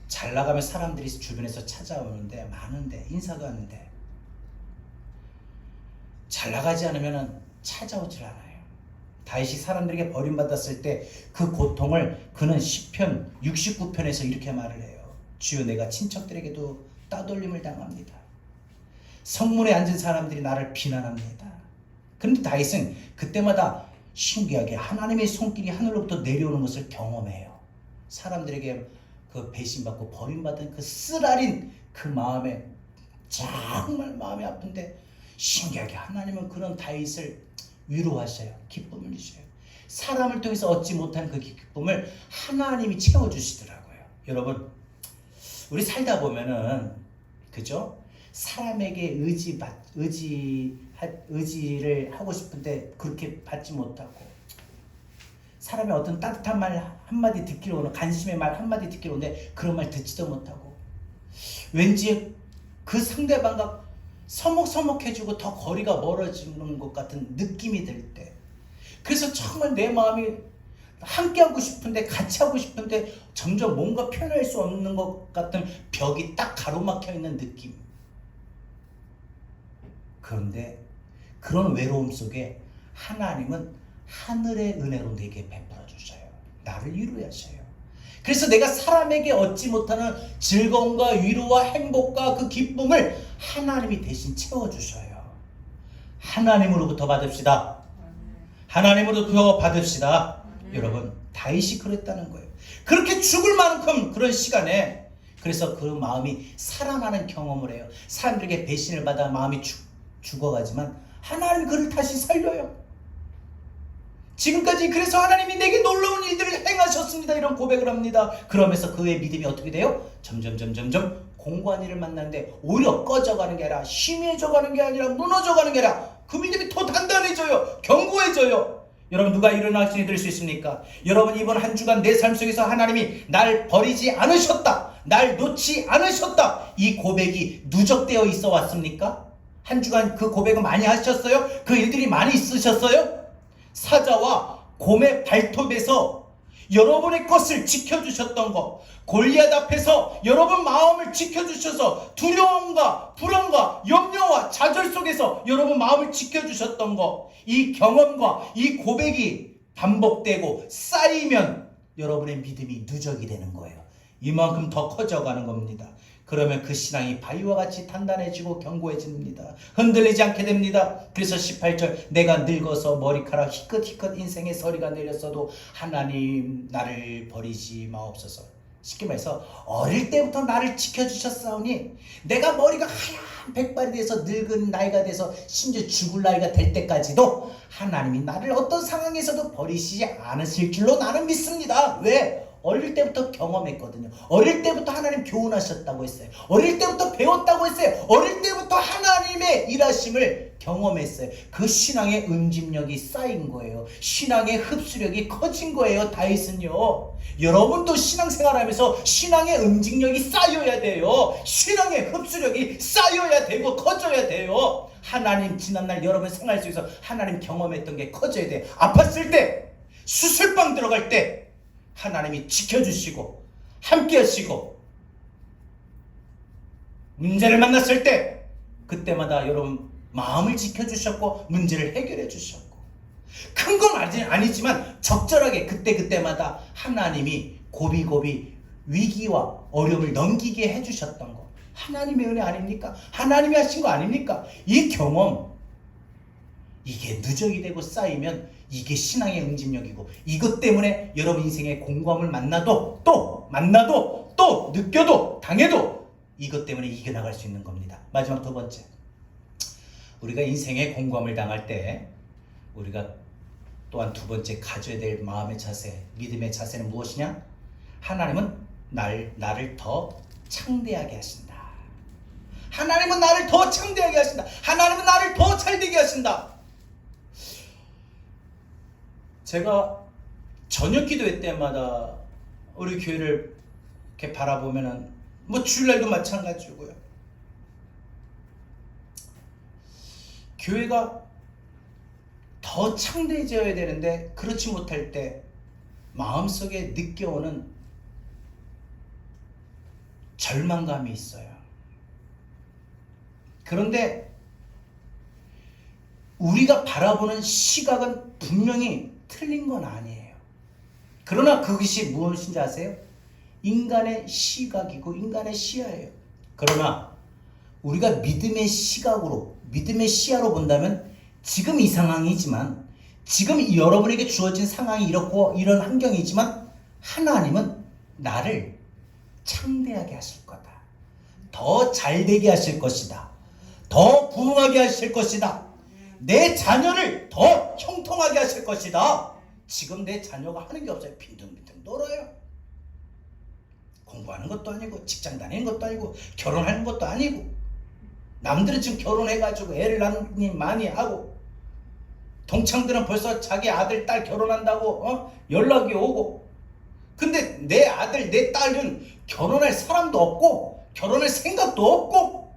잘 나가면 사람들이 주변에서 찾아오는데, 많은데, 인사도 하는데, 잘 나가지 않으면 찾아오질 않아요. 다윗이 사람들에게 버림받았을 때 그 고통을 그는 시편 69편에서 이렇게 말을 해요. 주여, 내가 친척들에게도 따돌림을 당합니다. 성문에 앉은 사람들이 나를 비난합니다. 그런데 다윗은 그때마다 신기하게 하나님의 손길이 하늘로부터 내려오는 것을 경험해요. 사람들에게 그 배신받고 버림받은 그 쓰라린 그 마음에 정말 마음이 아픈데, 신기하게 하나님은 그런 다윗을 위로하셔요. 기쁨을 주셔요. 사람을 통해서 얻지 못한 그 기쁨을 하나님이 채워주시더라고요. 여러분, 우리 살다 보면은, 그죠? 사람에게 의지를 하고 싶은데 그렇게 받지 못하고, 사람의 어떤 따뜻한 말 한마디 듣기로 오는, 관심의 말 한마디 듣기로 오는데 그런 말 듣지도 못하고, 왠지 그 상대방과 서먹서먹해지고 더 거리가 멀어지는 것 같은 느낌이 들 때, 그래서 정말 내 마음이 함께하고 싶은데 같이 하고 싶은데 점점 뭔가 표현할 수 없는 것 같은 벽이 딱 가로막혀 있는 느낌. 그런데 그런 외로움 속에 하나님은 하늘의 은혜로 내게 베풀어 주셔요. 나를 위로하셔요. 그래서 내가 사람에게 얻지 못하는 즐거움과 위로와 행복과 그 기쁨을 하나님이 대신 채워주셔요. 하나님으로부터 받읍시다. 하나님으로부터 받읍시다. 여러분, 다윗이 그랬다는 거예요. 그렇게 죽을 만큼 그런 시간에, 그래서 그 마음이 살아나는 경험을 해요. 사람들에게 배신을 받아 마음이 죽어가지만 하나님 그를 다시 살려요. 지금까지 그래서 하나님이 내게 놀라운 일들을 행하셨습니다, 이런 고백을 합니다. 그러면서 그의 믿음이 어떻게 돼요? 점점 공고한 일을 만나는데 오히려 꺼져가는 게 아니라 희미해져가는 게 아니라 무너져가는 게 아니라 그 믿음이 더 단단해져요. 견고해져요. 여러분, 누가 이런 확신이 들 수 있습니까? 여러분, 이번 한 주간 내 삶 속에서 하나님이 날 버리지 않으셨다, 날 놓지 않으셨다, 이 고백이 누적되어 있어 왔습니까? 한 주간 그 고백을 많이 하셨어요? 그 일들이 많이 있으셨어요? 사자와 곰의 발톱에서 여러분의 것을 지켜주셨던 것, 골리앗 앞에서 여러분 마음을 지켜주셔서 두려움과 불안과 염려와 좌절 속에서 여러분 마음을 지켜주셨던 것, 이 경험과 이 고백이 반복되고 쌓이면 여러분의 믿음이 누적이 되는 거예요. 이만큼 더 커져가는 겁니다. 그러면 그 신앙이 바위와 같이 단단해지고 견고해집니다. 흔들리지 않게 됩니다. 그래서 18절, 내가 늙어서 머리카락 희끗희끗 인생의 서리가 내렸어도 하나님 나를 버리지 마옵소서. 쉽게 말해서 어릴 때부터 나를 지켜주셨사오니 내가 머리가 하얀 백발이 돼서 늙은 나이가 돼서 심지어 죽을 나이가 될 때까지도 하나님이 나를 어떤 상황에서도 버리시지 않으실 줄로 나는 믿습니다. 왜? 어릴 때부터 경험했거든요. 어릴 때부터 하나님 교훈하셨다고 했어요. 어릴 때부터 배웠다고 했어요. 어릴 때부터 하나님의 일하심을 경험했어요. 그 신앙의 응집력이 쌓인 거예요. 신앙의 흡수력이 커진 거예요. 다윗은요. 여러분도 신앙생활하면서 신앙의 응집력이 쌓여야 돼요. 신앙의 흡수력이 쌓여야 되고 커져야 돼요. 하나님, 지난날 여러분 생활 속에서 하나님 경험했던 게 커져야 돼요. 아팠을 때, 수술방 들어갈 때 하나님이 지켜주시고 함께 하시고, 문제를 만났을 때 그때마다 여러분 마음을 지켜주셨고 문제를 해결해 주셨고, 큰 건 아니지만 적절하게 그때마다 하나님이 고비고비 위기와 어려움을 넘기게 해주셨던 거, 하나님의 은혜 아닙니까? 하나님이 하신 거 아닙니까? 이 경험, 이게 누적이 되고 쌓이면 이게 신앙의 응집력이고, 이것 때문에 여러분 인생의 공고함을 만나도 또 느껴도 당해도 이것 때문에 이겨나갈 수 있는 겁니다. 마지막 두 번째, 우리가 인생의 공고함을 당할 때 우리가 또한 두 번째 가져야 될 마음의 자세, 믿음의 자세는 무엇이냐? 하나님은 나를 더 창대하게 하신다. 하나님은 나를 더 창대하게 하신다. 하나님은 나를 더 잘되게 하신다. 제가 저녁 기도회 때마다 우리 교회를 이렇게 바라보면은, 뭐 주일날도 마찬가지고요. 교회가 더 창대해져야 되는데 그렇지 못할 때 마음속에 느껴오는 절망감이 있어요. 그런데 우리가 바라보는 시각은 분명히 틀린 건 아니에요. 그러나 그것이 무엇인지 아세요? 인간의 시각이고 인간의 시야예요. 그러나 우리가 믿음의 시각으로, 믿음의 시야로 본다면 지금 이 상황이지만, 지금 여러분에게 주어진 상황이 이렇고 이런 환경이지만 하나님은 나를 창대하게 하실 거다. 더 잘되게 하실 것이다. 더 부흥하게 하실 것이다. 내 자녀를 더 형통하게 하실 것이다. 지금 내 자녀가 하는 게 없어요. 빈둥빈둥 놀아요. 공부하는 것도 아니고 직장 다니는 것도 아니고 결혼하는 것도 아니고, 남들은 지금 결혼해가지고 애를 많이 하고, 동창들은 벌써 자기 아들 딸 결혼한다고 연락이 오고, 근데 내 아들 내 딸은 결혼할 사람도 없고 결혼할 생각도 없고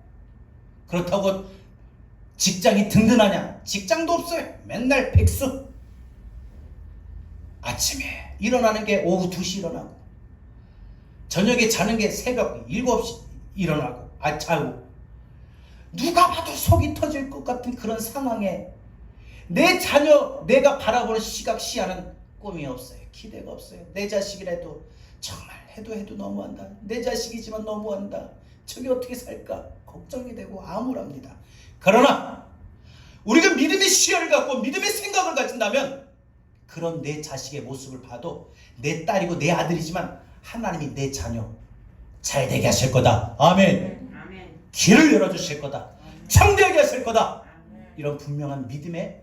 그렇다고 직장이 든든하냐? 직장도 없어요. 맨날 백수. 아침에 일어나는 게 오후 2시 일어나고 저녁에 자는 게 새벽 7시 일어나고 자고 누가 봐도 속이 터질 것 같은 그런 상황에 내 자녀 내가 바라보는 시각 시야는 꿈이 없어요. 기대가 없어요. 내 자식이라도 정말 해도 너무한다. 내 자식이지만 너무한다. 저게 어떻게 살까 걱정이 되고 암울합니다. 그러나 우리가 믿음의 시야를 갖고 믿음의 생각을 가진다면 그런 내 자식의 모습을 봐도 내 딸이고 내 아들이지만 하나님이 내 자녀 잘 되게 하실 거다. 아멘. 아멘. 길을 열어주실 거다. 아멘. 창대하게 하실 거다. 아멘. 이런 분명한 믿음의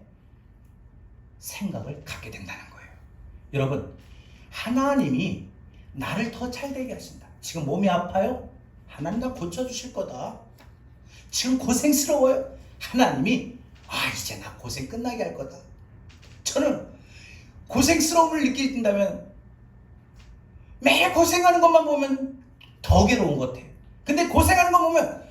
생각을 갖게 된다는 거예요. 여러분, 하나님이 나를 더 잘 되게 하신다. 지금 몸이 아파요? 하나님 나 고쳐주실 거다. 지금 고생스러워요? 하나님이 이제 나 고생 끝나게 할 거다. 저는 고생스러움을 느낀다면 매일 고생하는 것만 보면 더 괴로운 것 같아요. 근데 고생하는 거 보면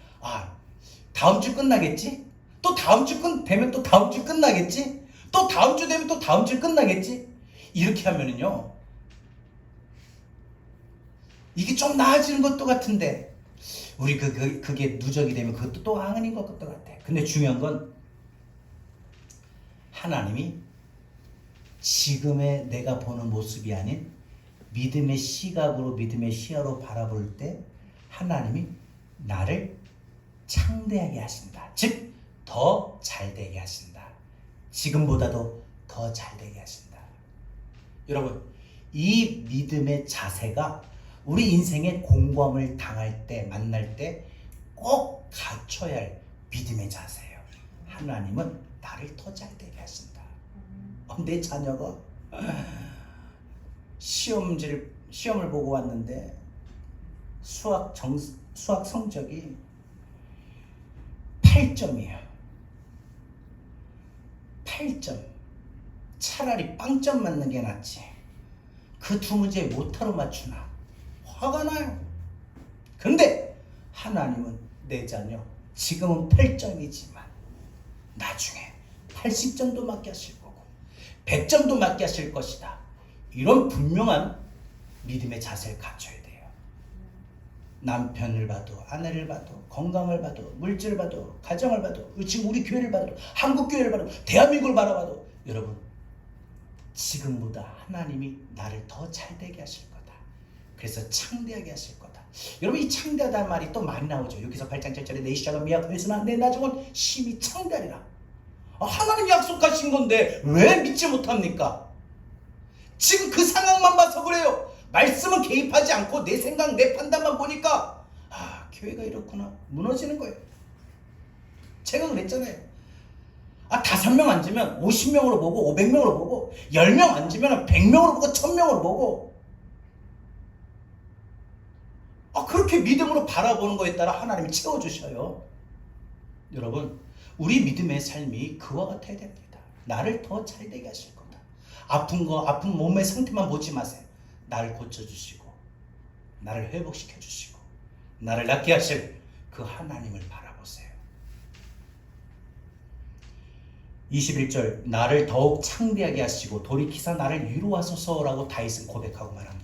다음 주 끝나겠지? 또 다음 주 되면 또 다음 주 끝나겠지? 또 다음 주 되면 또 다음 주 끝나겠지? 이렇게 하면은요 이게 좀 나아지는 것도 같은데 우리 그게 누적이 되면 그것도 또 아닌 것 같아. 근데 중요한 건 하나님이 지금의 내가 보는 모습이 아닌 믿음의 시각으로 믿음의 시야로 바라볼 때 하나님이 나를 창대하게 하신다. 즉 더 잘되게 하신다. 지금보다도 더 잘되게 하신다. 여러분, 이 믿음의 자세가 우리 인생의 공고함을 당할 때 만날 때 꼭 갖춰야 할 믿음의 자세예요. 하나님은 나를 더 잘되게 하신다. 내 자녀가 시험을 보고 왔는데 수학 성적이 8점이에요. 8점. 차라리 빵점 맞는 게 낫지. 그 두 문제 못하러 맞추나. 화가 나요. 그런데 하나님은 내 자녀 지금은 8점이지만 나중에 80점도 맞게 하실 거고 100점도 맞게 하실 것이다. 이런 분명한 믿음의 자세를 갖춰야 돼요. 남편을 봐도 아내를 봐도 건강을 봐도 물질을 봐도 가정을 봐도 지금 우리 교회를 봐도 한국 교회를 봐도 대한민국을 바라봐도 여러분 지금보다 하나님이 나를 더 잘되게 하실 거다. 그래서 창대하게 하실 거다. 여러분 이 창대하다는 말이 또 많이 나오죠. 여기서 8장 7절에 내 시작은 미약하였으나 내 나중은 심히 창대하리라. 하나님 약속하신 건데 왜 믿지 못합니까? 지금 그 상황만 봐서 그래요. 말씀은 개입하지 않고 내 생각 내 판단만 보니까 교회가 이렇구나 무너지는 거예요. 제가 그랬잖아요. 5명 앉으면 50명으로 보고 500명으로 보고 10명 앉으면 100명으로 보고 1000명으로 보고 그렇게 믿음으로 바라보는 거에 따라 하나님이 채워주셔요. 여러분 우리 믿음의 삶이 그와 같아야 됩니다. 나를 더 잘되게 하실 거다. 아픈 몸의 상태만 보지 마세요. 나를 고쳐주시고 나를 회복시켜주시고 나를 낫게 하실 그 하나님을 바라보세요. 21절 나를 더욱 창대하게 하시고 돌이키사 나를 위로하소서라고 다윗은 고백하고 말합니다.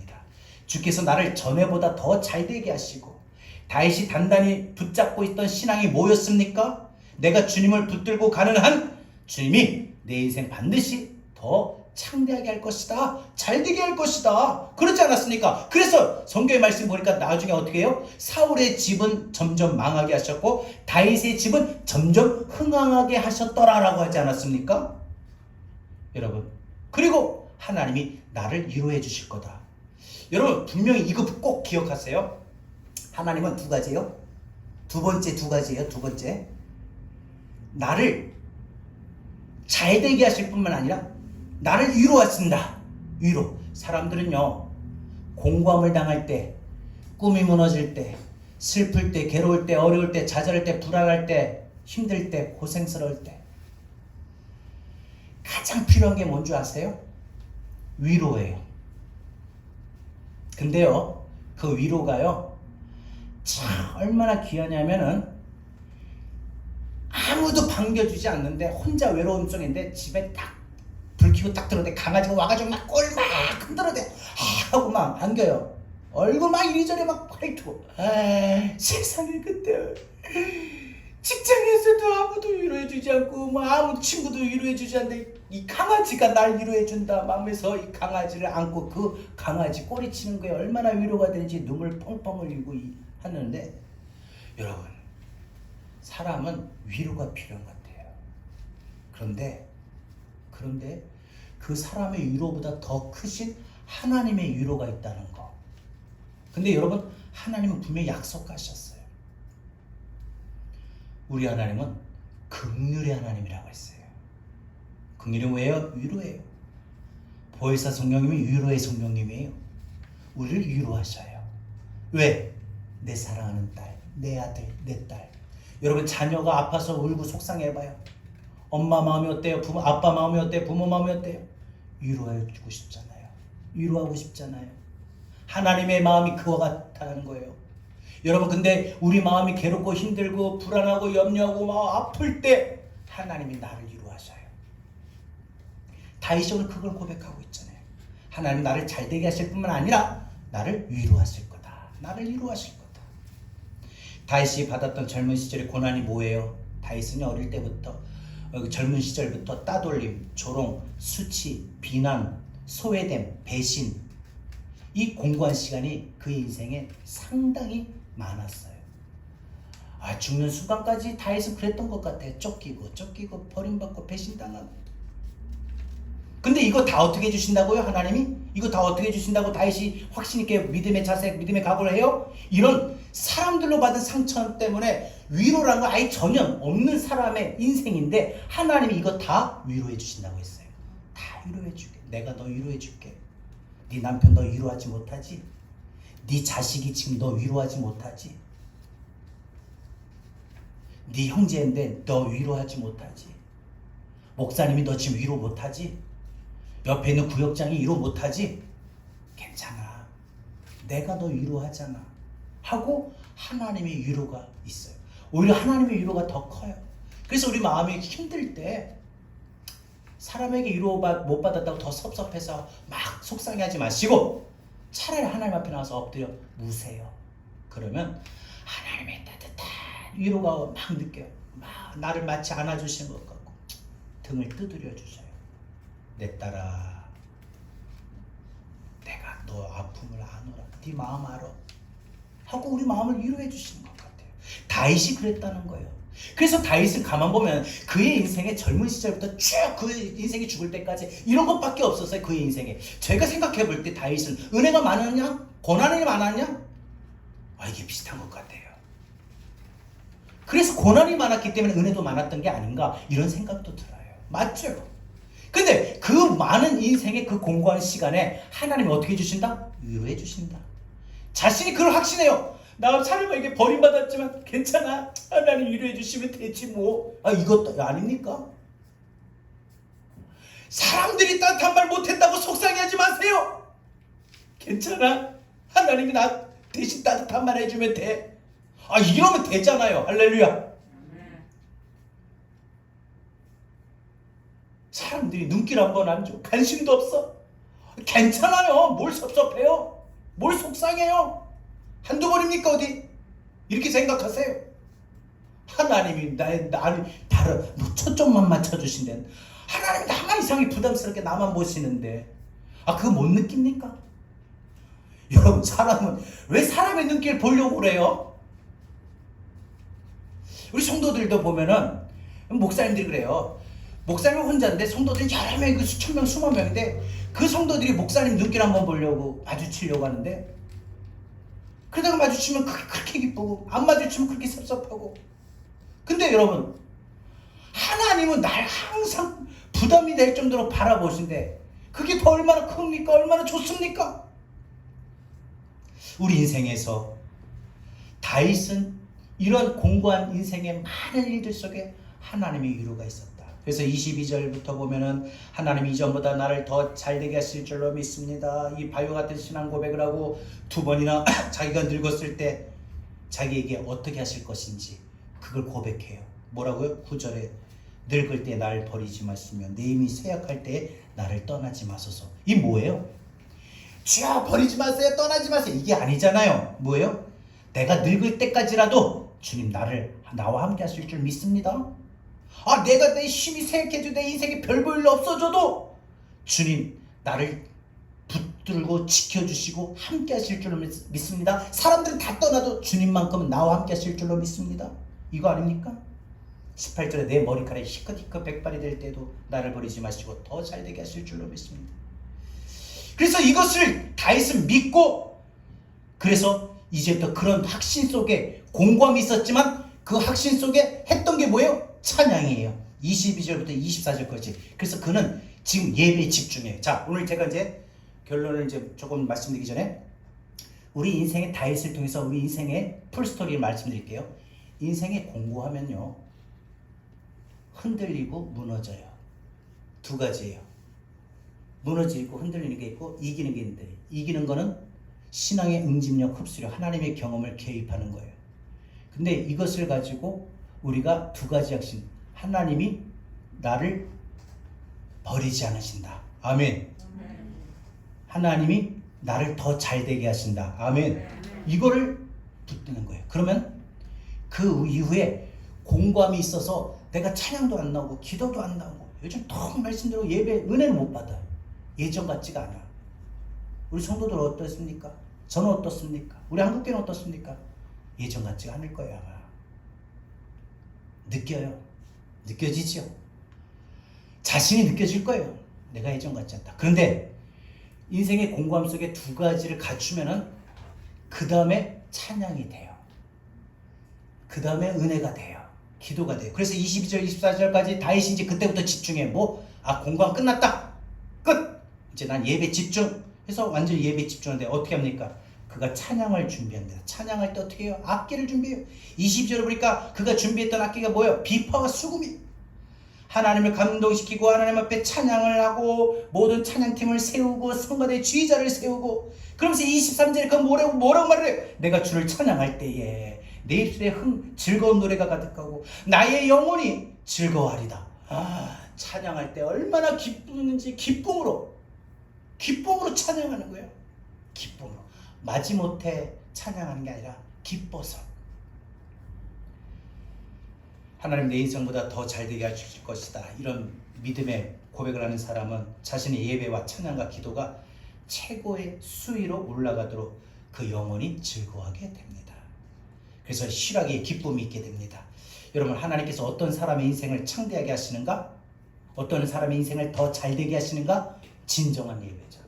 주께서 나를 전에보다 더 잘되게 하시고 다윗이 단단히 붙잡고 있던 신앙이 뭐였습니까? 내가 주님을 붙들고 가는 한 주님이 내 인생 반드시 더 창대하게 할 것이다. 잘되게 할 것이다. 그렇지 않았습니까? 그래서 성경의 말씀 보니까 나중에 어떻게 해요? 사울의 집은 점점 망하게 하셨고 다윗의 집은 점점 흥황하게 하셨더라라고 하지 않았습니까? 여러분 그리고 하나님이 나를 위로해 주실 거다. 여러분 분명히 이거 꼭 기억하세요. 하나님은 두 가지예요. 두 번째 나를 잘되게 하실 뿐만 아니라 나를 위로하신다. 위로. 사람들은요 공고함을 당할 때, 꿈이 무너질 때, 슬플 때, 괴로울 때, 어려울 때, 좌절할 때, 불안할 때, 힘들 때, 고생스러울 때 가장 필요한 게 뭔지 아세요? 위로예요. 근데요 그 위로가요 참 얼마나 귀하냐면은 아무도 반겨주지 않는데 혼자 외로움 속인데 집에 딱 불 켜고 딱 들어오는데 강아지가 와가지고 막 꼴 막 흔들어대 하고 막 안겨요. 얼굴 막 이리저리 막 화이트고. 세상에 그때 직장에서도 아무도 위로해주지 않고 뭐 아무 친구도 위로해주지 않는데 이 강아지가 날 위로해준다 하면서 이 강아지를 안고 그 강아지 꼬리치는 거에 얼마나 위로가 되는지 눈물 펑펑 흘리고 하는데, 여러분, 사람은 위로가 필요한 것 같아요. 그런데 그 사람의 위로보다 더 크신 하나님의 위로가 있다는 거. 근데 여러분, 하나님은 분명히 약속하셨어요. 우리 하나님은 긍휼의 하나님이라고 했어요. 긍휼이 왜요? 위로예요. 보혜사 성령님이 위로의 성령님이에요. 우리를 위로하셔요. 왜? 내 사랑하는 딸, 내 아들, 내 딸. 여러분, 자녀가 아파서 울고 속상해봐요. 엄마 마음이 어때요? 아빠 마음이 어때요? 부모 마음이 어때요? 위로해주고 싶잖아요. 위로하고 싶잖아요. 하나님의 마음이 그와 같다는 거예요. 여러분, 근데 우리 마음이 괴롭고 힘들고 불안하고 염려하고 막 아플 때 하나님이 나를 위로하셔요. 다윗이 오늘 그걸 고백하고 있잖아요. 하나님 나를 잘되게 하실 뿐만 아니라 나를 위로하실 거다. 나를 위로하실 거다. 다윗이 받았던 젊은 시절의 고난이 뭐예요? 다윗은 어릴 때부터 젊은 시절부터 따돌림, 조롱, 수치, 비난, 소외됨, 배신, 이 공고한 시간이 그의 인생에 상당히 많았어요. 죽는 순간까지 다윗은 그랬던 것 같아요. 쫓기고 버림받고 배신당하고. 근데 이거 다 어떻게 해주신다고요? 하나님이? 이거 다 어떻게 해주신다고 다윗이 확신 있게 믿음의 자세, 믿음의 각오를 해요? 이런 사람들로 받은 상처 때문에 위로라는 거 아예 전혀 없는 사람의 인생인데 하나님이 이거 다 위로해 주신다고 했어요. 다 위로해 줄게. 내가 너 위로해 줄게. 네 남편 너 위로하지 못하지? 네 자식이 지금 너 위로하지 못하지? 네 형제인데 너 위로하지 못하지? 목사님이 너 지금 위로 못하지? 옆에 있는 구역장이 위로 못하지? 괜찮아. 내가 너 위로하잖아. 하고 하나님의 위로가 있어요. 오히려 하나님의 위로가 더 커요. 그래서 우리 마음이 힘들 때 사람에게 위로 못 받았다고 더 섭섭해서 막 속상해하지 마시고 차라리 하나님 앞에 나와서 엎드려 우세요. 그러면 하나님의 따뜻한 위로가 막 느껴요. 막 나를 마치 안아주시는 것 같고 등을 두드려 주셔요. 내 딸아, 내가 너 아픔을 아노라. 네 마음 알아. 하고 우리 마음을 위로해 주시는 것 같아요. 다윗이 그랬다는 거예요. 그래서 다윗을 가만 보면 그의 인생의 젊은 시절부터 쭉 그의 인생이 죽을 때까지 이런 것밖에 없었어요. 그의 인생에. 제가 생각해 볼 때 다윗은 은혜가 많았냐? 고난이 많았냐? 이게 비슷한 것 같아요. 그래서 고난이 많았기 때문에 은혜도 많았던 게 아닌가 이런 생각도 들어요. 맞죠? 근데 그 많은 인생의 그 공고한 시간에 하나님이 어떻게 해주신다? 위로해 주신다. 자신이 그걸 확신해요. 나 사람에게 버림받았지만 괜찮아. 하나님 위로해 주시면 되지 뭐. 이것도 아닙니까? 사람들이 따뜻한 말 못했다고 속상해하지 마세요. 괜찮아. 하나님이 나 대신 따뜻한 말 해주면 돼. 이러면 되잖아요. 할렐루야. 사람들이 눈길 한번 안 줘. 관심도 없어. 괜찮아요. 뭘 섭섭해요. 뭘 속상해요. 한두 번입니까 어디? 이렇게 생각하세요. 하나님이 나를 초점만 맞춰주신대. 하나님이 나만 이상하게 부담스럽게 나만 보시는데 그거 못 느낍니까? 여러분, 사람은 왜 사람의 눈길 보려고 그래요? 우리 성도들도 보면은 목사님들이 그래요. 목사님 혼자인데 성도들이 여러 명, 수천 명, 수만 명인데 그 성도들이 목사님 눈길 한번 보려고 마주치려고 하는데 그러다가 마주치면 그렇게 기쁘고 안 마주치면 그렇게 섭섭하고. 근데 여러분, 하나님은 날 항상 부담이 될 정도로 바라보신데 그게 더 얼마나 큽니까? 얼마나 좋습니까? 우리 인생에서 다윗은 이런 공고한 인생의 많은 일들 속에 하나님의 위로가 있었다. 그래서 22절부터 보면은 하나님이 이전보다 나를 더 잘되게 하실 줄로 믿습니다. 이 바위 같은 신앙 고백을 하고 두 번이나 자기가 늙었을 때 자기에게 어떻게 하실 것인지 그걸 고백해요. 뭐라고요? 9절에 늙을 때 날 버리지 마시며 내 힘이 쇠약할 때 나를 떠나지 마소서. 이 뭐예요? 주여 버리지 마세요, 떠나지 마세요, 이게 아니잖아요. 뭐예요? 내가 늙을 때까지라도 주님 나와 함께 하실 줄 믿습니다. 내가 내 힘이 쇠약해져도 내 인생에 별 볼 일 없어져도 주님 나를 붙들고 지켜주시고 함께 하실 줄로 믿습니다. 사람들은 다 떠나도 주님만큼은 나와 함께 하실 줄로 믿습니다. 이거 아닙니까? 18절에 내 머리카락이 희끗희끗 백발이 될 때도 나를 버리지 마시고 더 잘되게 하실 줄로 믿습니다. 그래서 이것을 다윗은 믿고, 그래서 이제부터 그런 확신 속에 공감이 있었지만 그 확신 속에 했던 게 뭐예요? 찬양이에요. 22절부터 24절까지. 그래서 그는 지금 예배에 집중해요. 자, 오늘 제가 이제 결론을 이제 조금 말씀드리기 전에 우리 인생의 다윗을 통해서 우리 인생의 풀스토리를 말씀드릴게요. 인생에 공고하면요, 흔들리고 무너져요. 두 가지예요. 무너지고 흔들리는 게 있고 이기는 게 있는데, 이기는 거는 신앙의 응집력, 흡수력, 하나님의 경험을 개입하는 거예요. 근데 이것을 가지고 우리가 두 가지 확신, 하나님이 나를 버리지 않으신다. 아멘. 하나님이 나를 더 잘되게 하신다. 아멘. 이거를 붙드는 거예요. 그러면 그 이후에 공감이 있어서 내가 찬양도 안 나오고 기도도 안 나오고 요즘 통 말씀대로 예배 은혜를 못 받아요. 예전 같지가 않아. 우리 성도들 어떻습니까? 저는 어떻습니까? 우리 한국교회는 어떻습니까? 예전 같지가 않을 거예요. 아마 느껴요. 느껴지죠? 자신이 느껴질 거예요. 내가 예전 같지 않다. 그런데 인생의 공감 속에 두 가지를 갖추면은 그 다음에 찬양이 돼요. 그 다음에 은혜가 돼요. 기도가 돼요. 그래서 22절 24절까지 다윗이 이제 그때부터 집중해. 공감 끝났다. 끝. 이제 난 예배 집중 해서 완전히 예배 집중하는데 어떻게 합니까? 그가 찬양을 준비합니다. 찬양할 때 어떻게 해요? 악기를 준비해요. 22절을 보니까 그가 준비했던 악기가 뭐예요? 비파와 수금이. 하나님을 감동시키고 하나님 앞에 찬양을 하고 모든 찬양팀을 세우고 성가대 지휘자를 세우고, 그러면서 23절에 그 뭐라고 말을 해요? 내가 주를 찬양할 때에 내 입술에 즐거운 노래가 가득하고 나의 영혼이 즐거워하리다. 찬양할 때 얼마나 기쁘는지 기쁨으로 찬양하는 거예요. 기쁨으로. 마지못해 찬양하는 게 아니라 기뻐서. 하나님 내 인생보다 더 잘되게 하실 것이다. 이런 믿음의 고백을 하는 사람은 자신의 예배와 찬양과 기도가 최고의 수위로 올라가도록 그 영혼이 즐거워하게 됩니다. 그래서 실학에 기쁨이 있게 됩니다. 여러분, 하나님께서 어떤 사람의 인생을 창대하게 하시는가? 어떤 사람의 인생을 더 잘되게 하시는가? 진정한 예배자.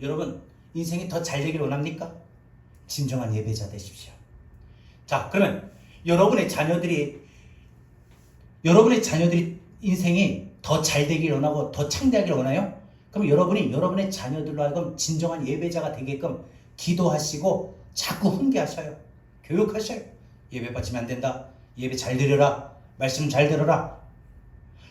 여러분, 인생이 더 잘되기를 원합니까? 진정한 예배자 되십시오. 자, 그러면 여러분의 자녀들이 인생이 더 잘되기를 원하고 더 창대하기를 원해요? 그럼 여러분이 여러분의 자녀들로 하여금 진정한 예배자가 되게끔 기도하시고 자꾸 훈계하셔요. 교육하셔요. 예배 빠지면 안 된다. 예배 잘 들으라. 말씀 잘 들어라.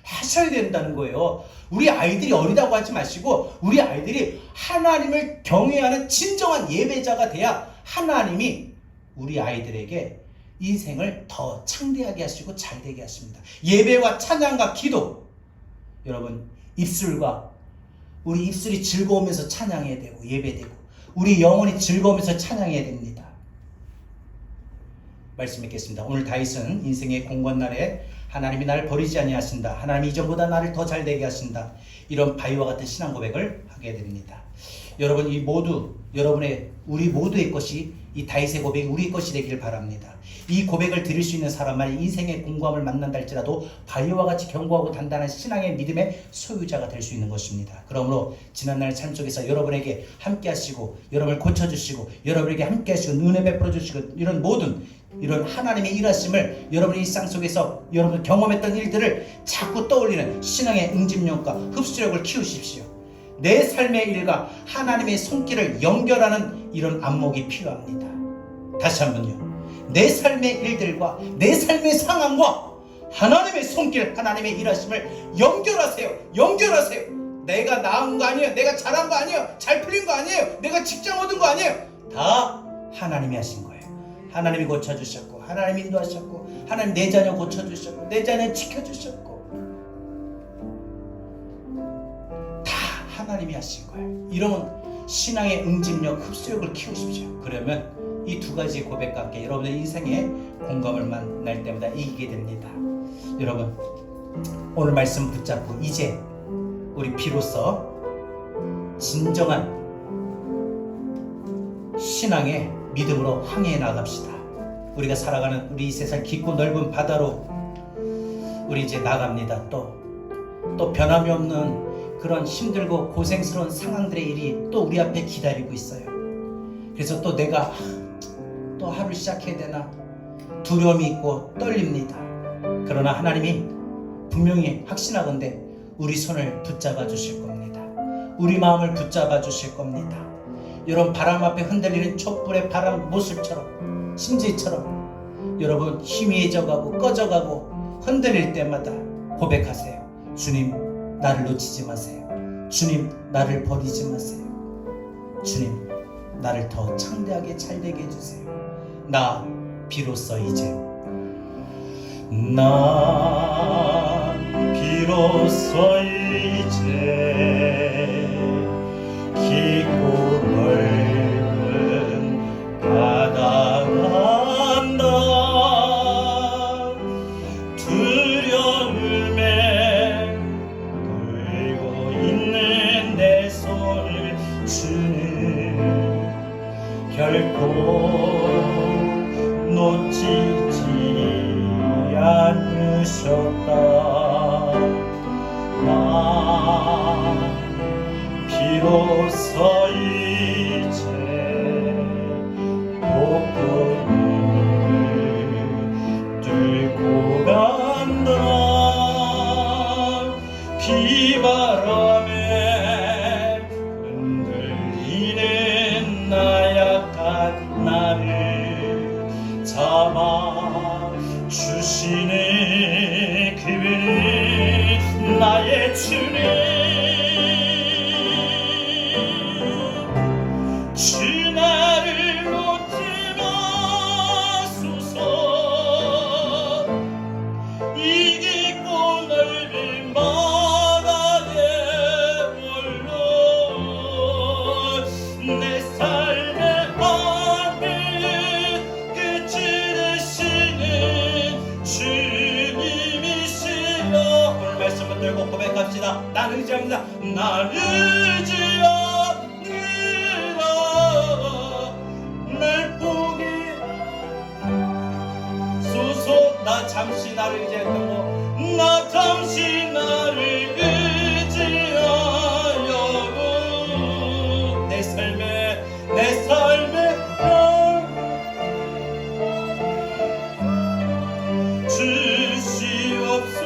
하셔야 된다는 거예요. 우리 아이들이 어리다고 하지 마시고 우리 아이들이 하나님을 경외하는 진정한 예배자가 돼야 하나님이 우리 아이들에게 인생을 더 창대하게 하시고 잘되게 하십니다. 예배와 찬양과 기도. 여러분, 우리 입술이 즐거우면서 찬양해야 되고 예배되고 우리 영혼이 즐거우면서 찬양해야 됩니다. 말씀 읽겠습니다. 오늘 다윗은 인생의 공건날에 하나님이 나를 버리지 아니하신다. 하나님이 이전보다 나를 더 잘되게 하신다. 이런 바위와 같은 신앙 고백을 하게 됩니다. 여러분, 우리 모두의 것이, 이 다윗의 고백이 우리의 것이 되기를 바랍니다. 이 고백을 드릴 수 있는 사람만이 인생의 공감을 만난다 할지라도 바위와 같이 견고하고 단단한 신앙의 믿음의 소유자가 될 수 있는 것입니다. 그러므로 지난날 삶 속에서 여러분에게 함께 하시고 여러분을 고쳐주시고 여러분에게 함께 하시고 은혜 베풀어 주시고 이런 하나님의 일하심을 여러분의 일상 속에서 여러분 경험했던 일들을 자꾸 떠올리는 신앙의 응집력과 흡수력을 키우십시오. 내 삶의 일과 하나님의 손길을 연결하는 이런 안목이 필요합니다. 다시 한번요. 내 삶의 일들과 내 삶의 상황과 하나님의 손길, 하나님의 일하심을 연결하세요. 내가 나은 거 아니에요. 내가 잘한 거 아니에요. 잘 풀린 거 아니에요. 내가 직장 얻은 거 아니에요. 다 하나님이 하신 거예요. 하나님이 고쳐주셨고 하나님 인도하셨고, 하나님 내 자녀 고쳐주셨고, 내 자녀 지켜주셨고, 다 하나님이 하신 거예요. 이런 신앙의 응집력, 흡수력을 키우십시오. 그러면 이 두 가지 고백과 함께 여러분의 인생에 공감을 만날 때마다 이기게 됩니다. 여러분, 오늘 말씀 붙잡고 이제 우리 비로소 진정한 신앙의 믿음으로 항해해 나갑시다. 우리가 살아가는 우리 이 세상 깊고 넓은 바다로 우리 이제 나갑니다. 또 변함이 없는 그런 힘들고 고생스러운 상황들의 일이 또 우리 앞에 기다리고 있어요. 그래서 또 내가 또 하루 시작해야 되나 두려움이 있고 떨립니다. 그러나 하나님이 분명히 확신하건대 우리 손을 붙잡아 주실 겁니다. 우리 마음을 붙잡아 주실 겁니다. 여러분, 바람 앞에 흔들리는 촛불의 바람 모습처럼, 심지처럼 여러분 희미해져가고 꺼져가고 흔들릴 때마다 고백하세요. 주님, 나를 놓치지 마세요. 주님, 나를 버리지 마세요. 주님, 나를 더 창대하게 잘되게 해주세요. 나 비로소 이제, 나 비로소 이제 깊고 넓은 바다 간다. 두려움에 떨고 있는 내 손을 주는 결코 놓치지 않으셨다. 나 비로소 이제 폭풍을 뚫고 간다. 비바람에 흔들리는 나약한 나를 잡아 주시는 그분은 나의 주님. 주 나를 놓지 마소서. 이 깊고 넓은 바다에 홀로 내 삶의 밤을 끝이 되시는 주님이시여. 오늘 말씀 붙들고 고백합시다. 나는 의지합니다. 나는 의지합니다. 날 보게 소서. 나 잠시 나를 의지했다고. 나 잠시 나를 의지하여 내 삶의 주시옵소서.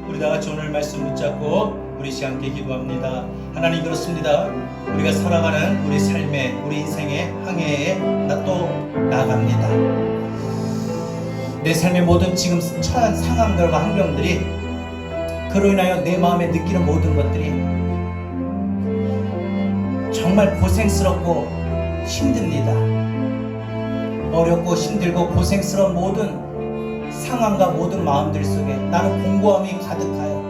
우리 다같이 오늘 말씀 붙잡고 우리 시간 함께 기도합니다. 하나님, 그렇습니다. 우리가 살아가는 우리 삶의, 우리 인생의 항해에 또 나갑니다. 내 삶의 모든 지금 처한 상황들과 환경들이, 그로 인하여 내 마음에 느끼는 모든 것들이 정말 고생스럽고 힘듭니다. 어렵고 힘들고 고생스러운 모든 상황과 모든 마음들 속에 나는 공고함이 가득하여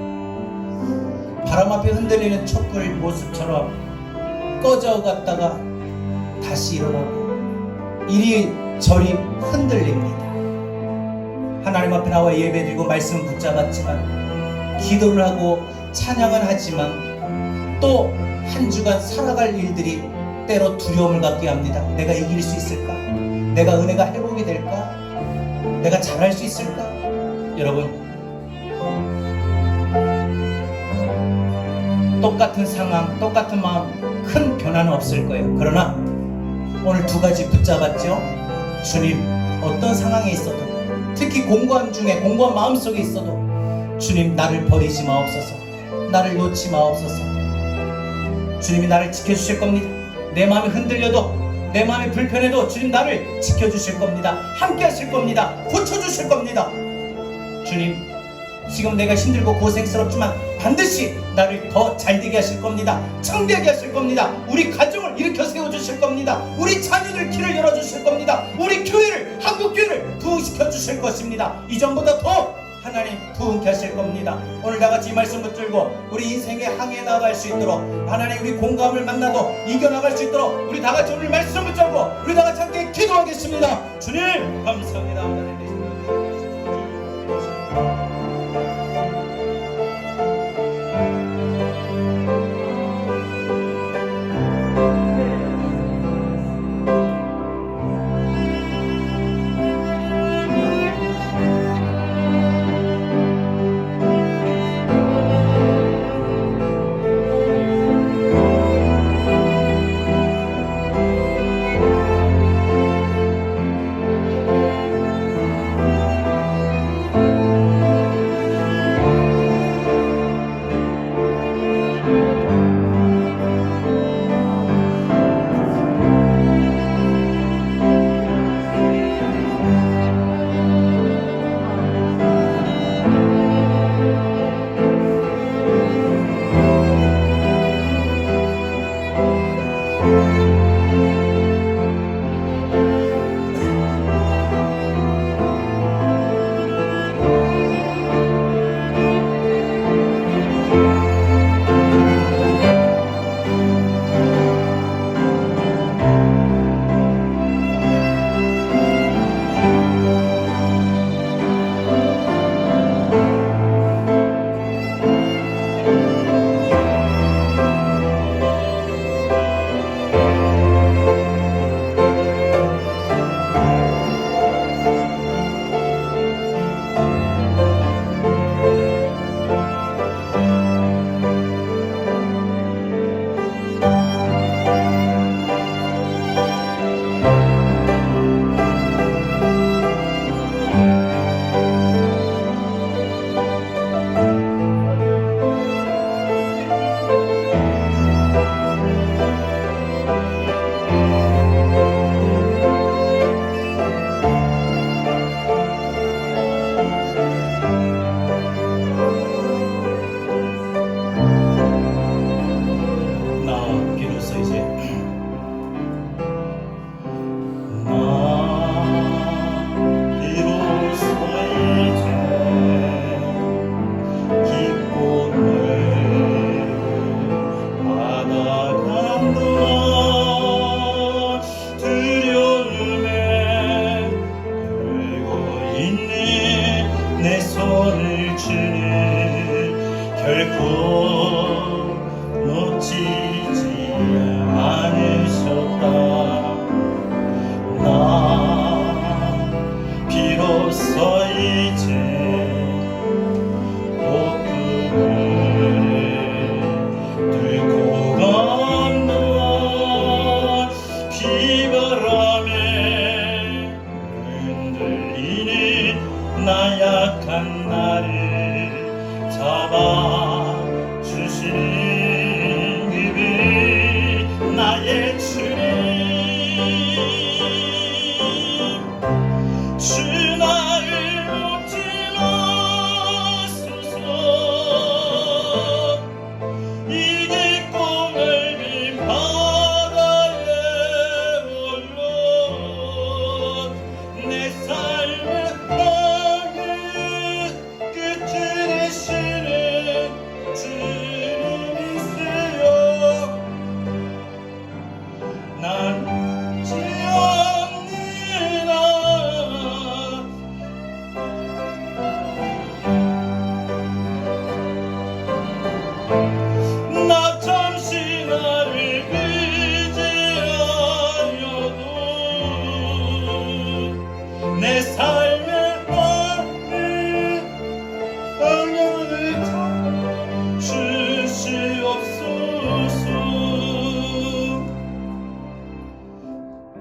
바람 앞에 흔들리는 촛불 모습처럼 꺼져갔다가 다시 일어나고 이리저리 흔들립니다. 하나님 앞에 나와 예배드리고 말씀을 붙잡았지만, 기도를 하고 찬양을 하지만 또 한 주간 살아갈 일들이 때로 두려움을 갖게 합니다. 내가 이길 수 있을까? 내가 은혜가 회복이 될까? 내가 잘할 수 있을까? 여러분, 똑같은 상황, 똑같은 마음, 큰 변화는 없을 거예요. 그러나 오늘 두 가지 붙잡았죠? 주님, 어떤 상황에 있어도, 특히 공고함 중에, 공고한 마음속에 있어도 주님, 나를 버리지 마옵소서. 나를 놓지 마옵소서. 주님이 나를 지켜주실 겁니다. 내 마음이 흔들려도, 내 마음이 불편해도 주님 나를 지켜주실 겁니다. 함께 하실 겁니다. 고쳐주실 겁니다. 주님, 지금 내가 힘들고 고생스럽지만 반드시 나를 더 잘되게 하실 겁니다. 청대하게 하실 겁니다. 우리 가정을 일으켜 세워주실 겁니다. 우리 자녀들 길을 열어주실 겁니다. 우리 교회를, 한국교회를 부흥시켜 주실 것입니다. 이전보다 더 하나님 부흥케 하실 겁니다. 오늘 다같이 이 말씀 붙들고 우리 인생의 항해에 나아갈 수 있도록, 하나님 우리 공감을 만나도 이겨나갈 수 있도록 우리 다같이 오늘 말씀 붙잡고 우리 다같이 함께 기도하겠습니다. 주님 감사합니다.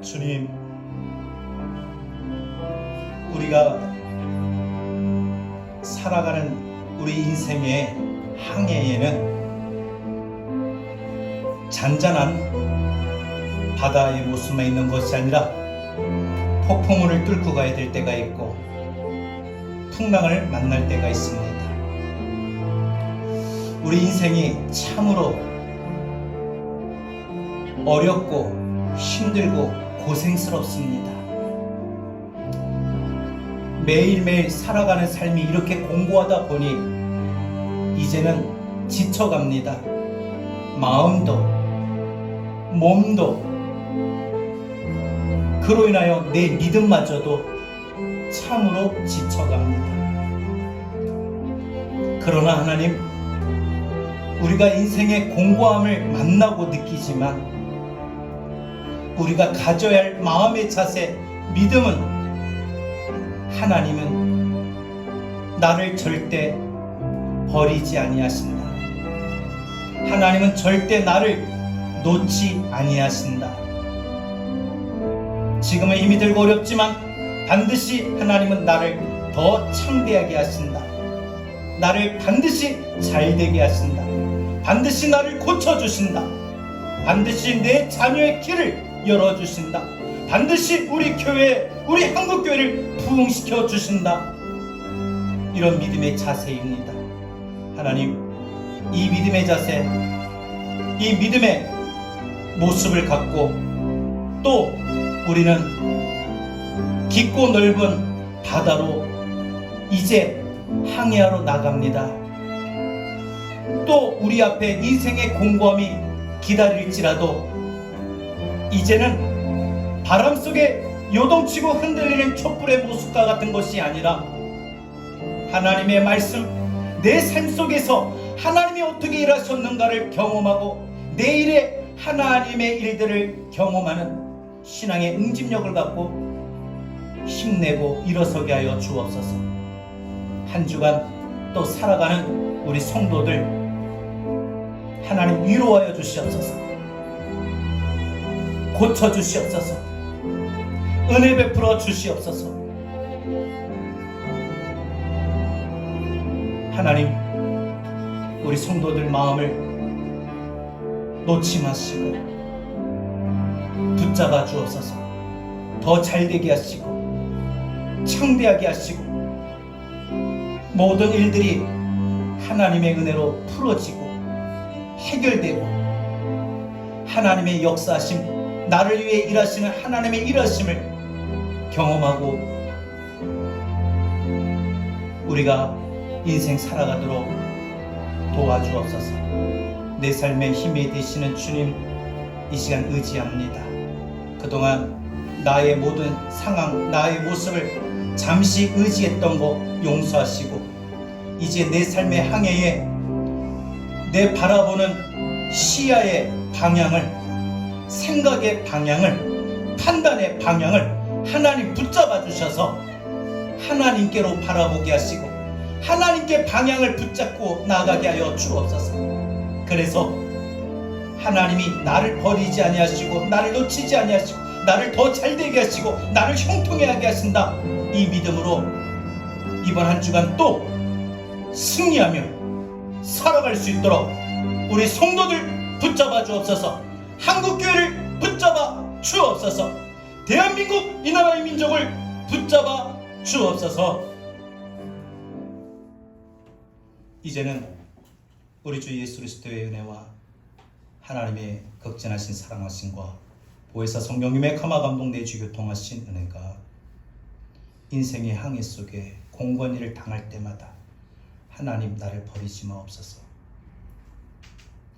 주님, 우리가 살아가는 우리 인생의 항해에는 잔잔한 바다의 모습만 있는 것이 아니라 폭풍우를 뚫고 가야 될 때가 있고 풍랑을 만날 때가 있습니다. 우리 인생이 참으로 어렵고 힘들고 고생스럽습니다. 매일매일 살아가는 삶이 이렇게 공고하다 보니 이제는 지쳐갑니다. 마음도 몸도. 그로 인하여 내 믿음마저도 참으로 지쳐갑니다. 그러나 하나님, 우리가 인생의 공고함을 만나고 느끼지만 우리가 가져야 할 마음의 자세, 믿음은 하나님은 나를 절대 버리지 아니하신다. 하나님은 절대 나를 놓지 아니하신다. 지금은 힘이 들고 어렵지만 반드시 하나님은 나를 더 창대하게 하신다. 나를 반드시 잘되게 하신다. 반드시 나를 고쳐주신다. 반드시 내 자녀의 길을 열어주신다. 반드시 우리 교회, 우리 한국교회를 부흥시켜 주신다. 이런 믿음의 자세입니다. 하나님, 이 믿음의 자세, 이 믿음의 모습을 갖고 또 우리는 깊고 넓은 바다로 이제 항해하러 나갑니다. 또 우리 앞에 인생의 공고함이 기다릴지라도 이제는 바람 속에 요동치고 흔들리는 촛불의 모습과 같은 것이 아니라 하나님의 말씀, 내 삶 속에서 하나님이 어떻게 일하셨는가를 경험하고 내일의 하나님의 일들을 경험하는 신앙의 응집력을 갖고 힘내고 일어서게 하여 주옵소서. 한 주간 또 살아가는 우리 성도들 하나님 위로하여 주시옵소서. 고쳐주시옵소서. 은혜 베풀어 주시옵소서. 하나님, 우리 성도들 마음을 놓지 마시고 붙잡아 주옵소서. 더 잘되게 하시고 창대하게 하시고 모든 일들이 하나님의 은혜로 풀어지고 해결되고 하나님의 역사하심, 나를 위해 일하시는 하나님의 일하심을 경험하고 우리가 인생 살아가도록 도와주옵소서. 내 삶의 힘이 되시는 주님, 이 시간 의지합니다. 그동안 나의 모든 상황, 나의 모습을 잠시 의지했던 거 용서하시고 이제 내 삶의 항해에 내 바라보는 시야의 방향을, 생각의 방향을, 판단의 방향을 하나님 붙잡아 주셔서 하나님께로 바라보게 하시고 하나님께 방향을 붙잡고 나가게 하여 주옵소서. 그래서 하나님이 나를 버리지 아니하시고 나를 놓치지 아니하시고 나를 더 잘되게 하시고 나를 형통하게 하신다. 이 믿음으로 이번 한 주간 또 승리하며 살아갈 수 있도록 우리 성도들 붙잡아 주옵소서. 한국교회를 붙잡아 주옵소서. 대한민국 이 나라의 민족을 붙잡아 주옵소서. 이제는 우리 주 예수 그리스도의 은혜와 하나님의 극진하신 사랑하심과 보혜사 성령님의 감화 감동 내주 교통하신 은혜가 인생의 항해 속에 공건이를 당할 때마다 하나님 나를 버리지 마옵소서.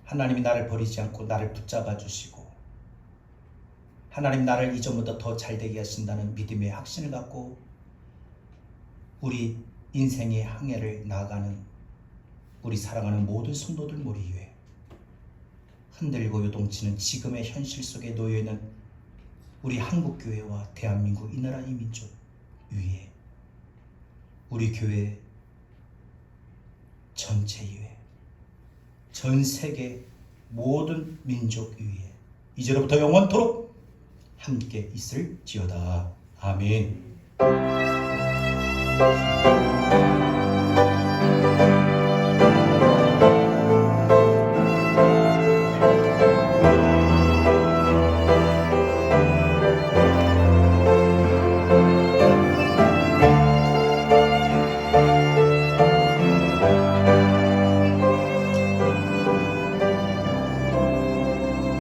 하나님이 나를 버리지 않고 나를 붙잡아 주시고 하나님 나를 이전보다 더 잘되게 하신다는 믿음의 확신을 갖고 우리 인생의 항해를 나아가는 우리 사랑하는 모든 성도들 머리 위에 흔들고 요동치는 지금의 현실 속에 놓여있는 우리 한국교회와 대한민국 이 나라 이 민족 위에 우리 교회 전체 위에 전 세계 모든 민족 위에 이제로부터 영원토록 함께 있을지어다. 아멘.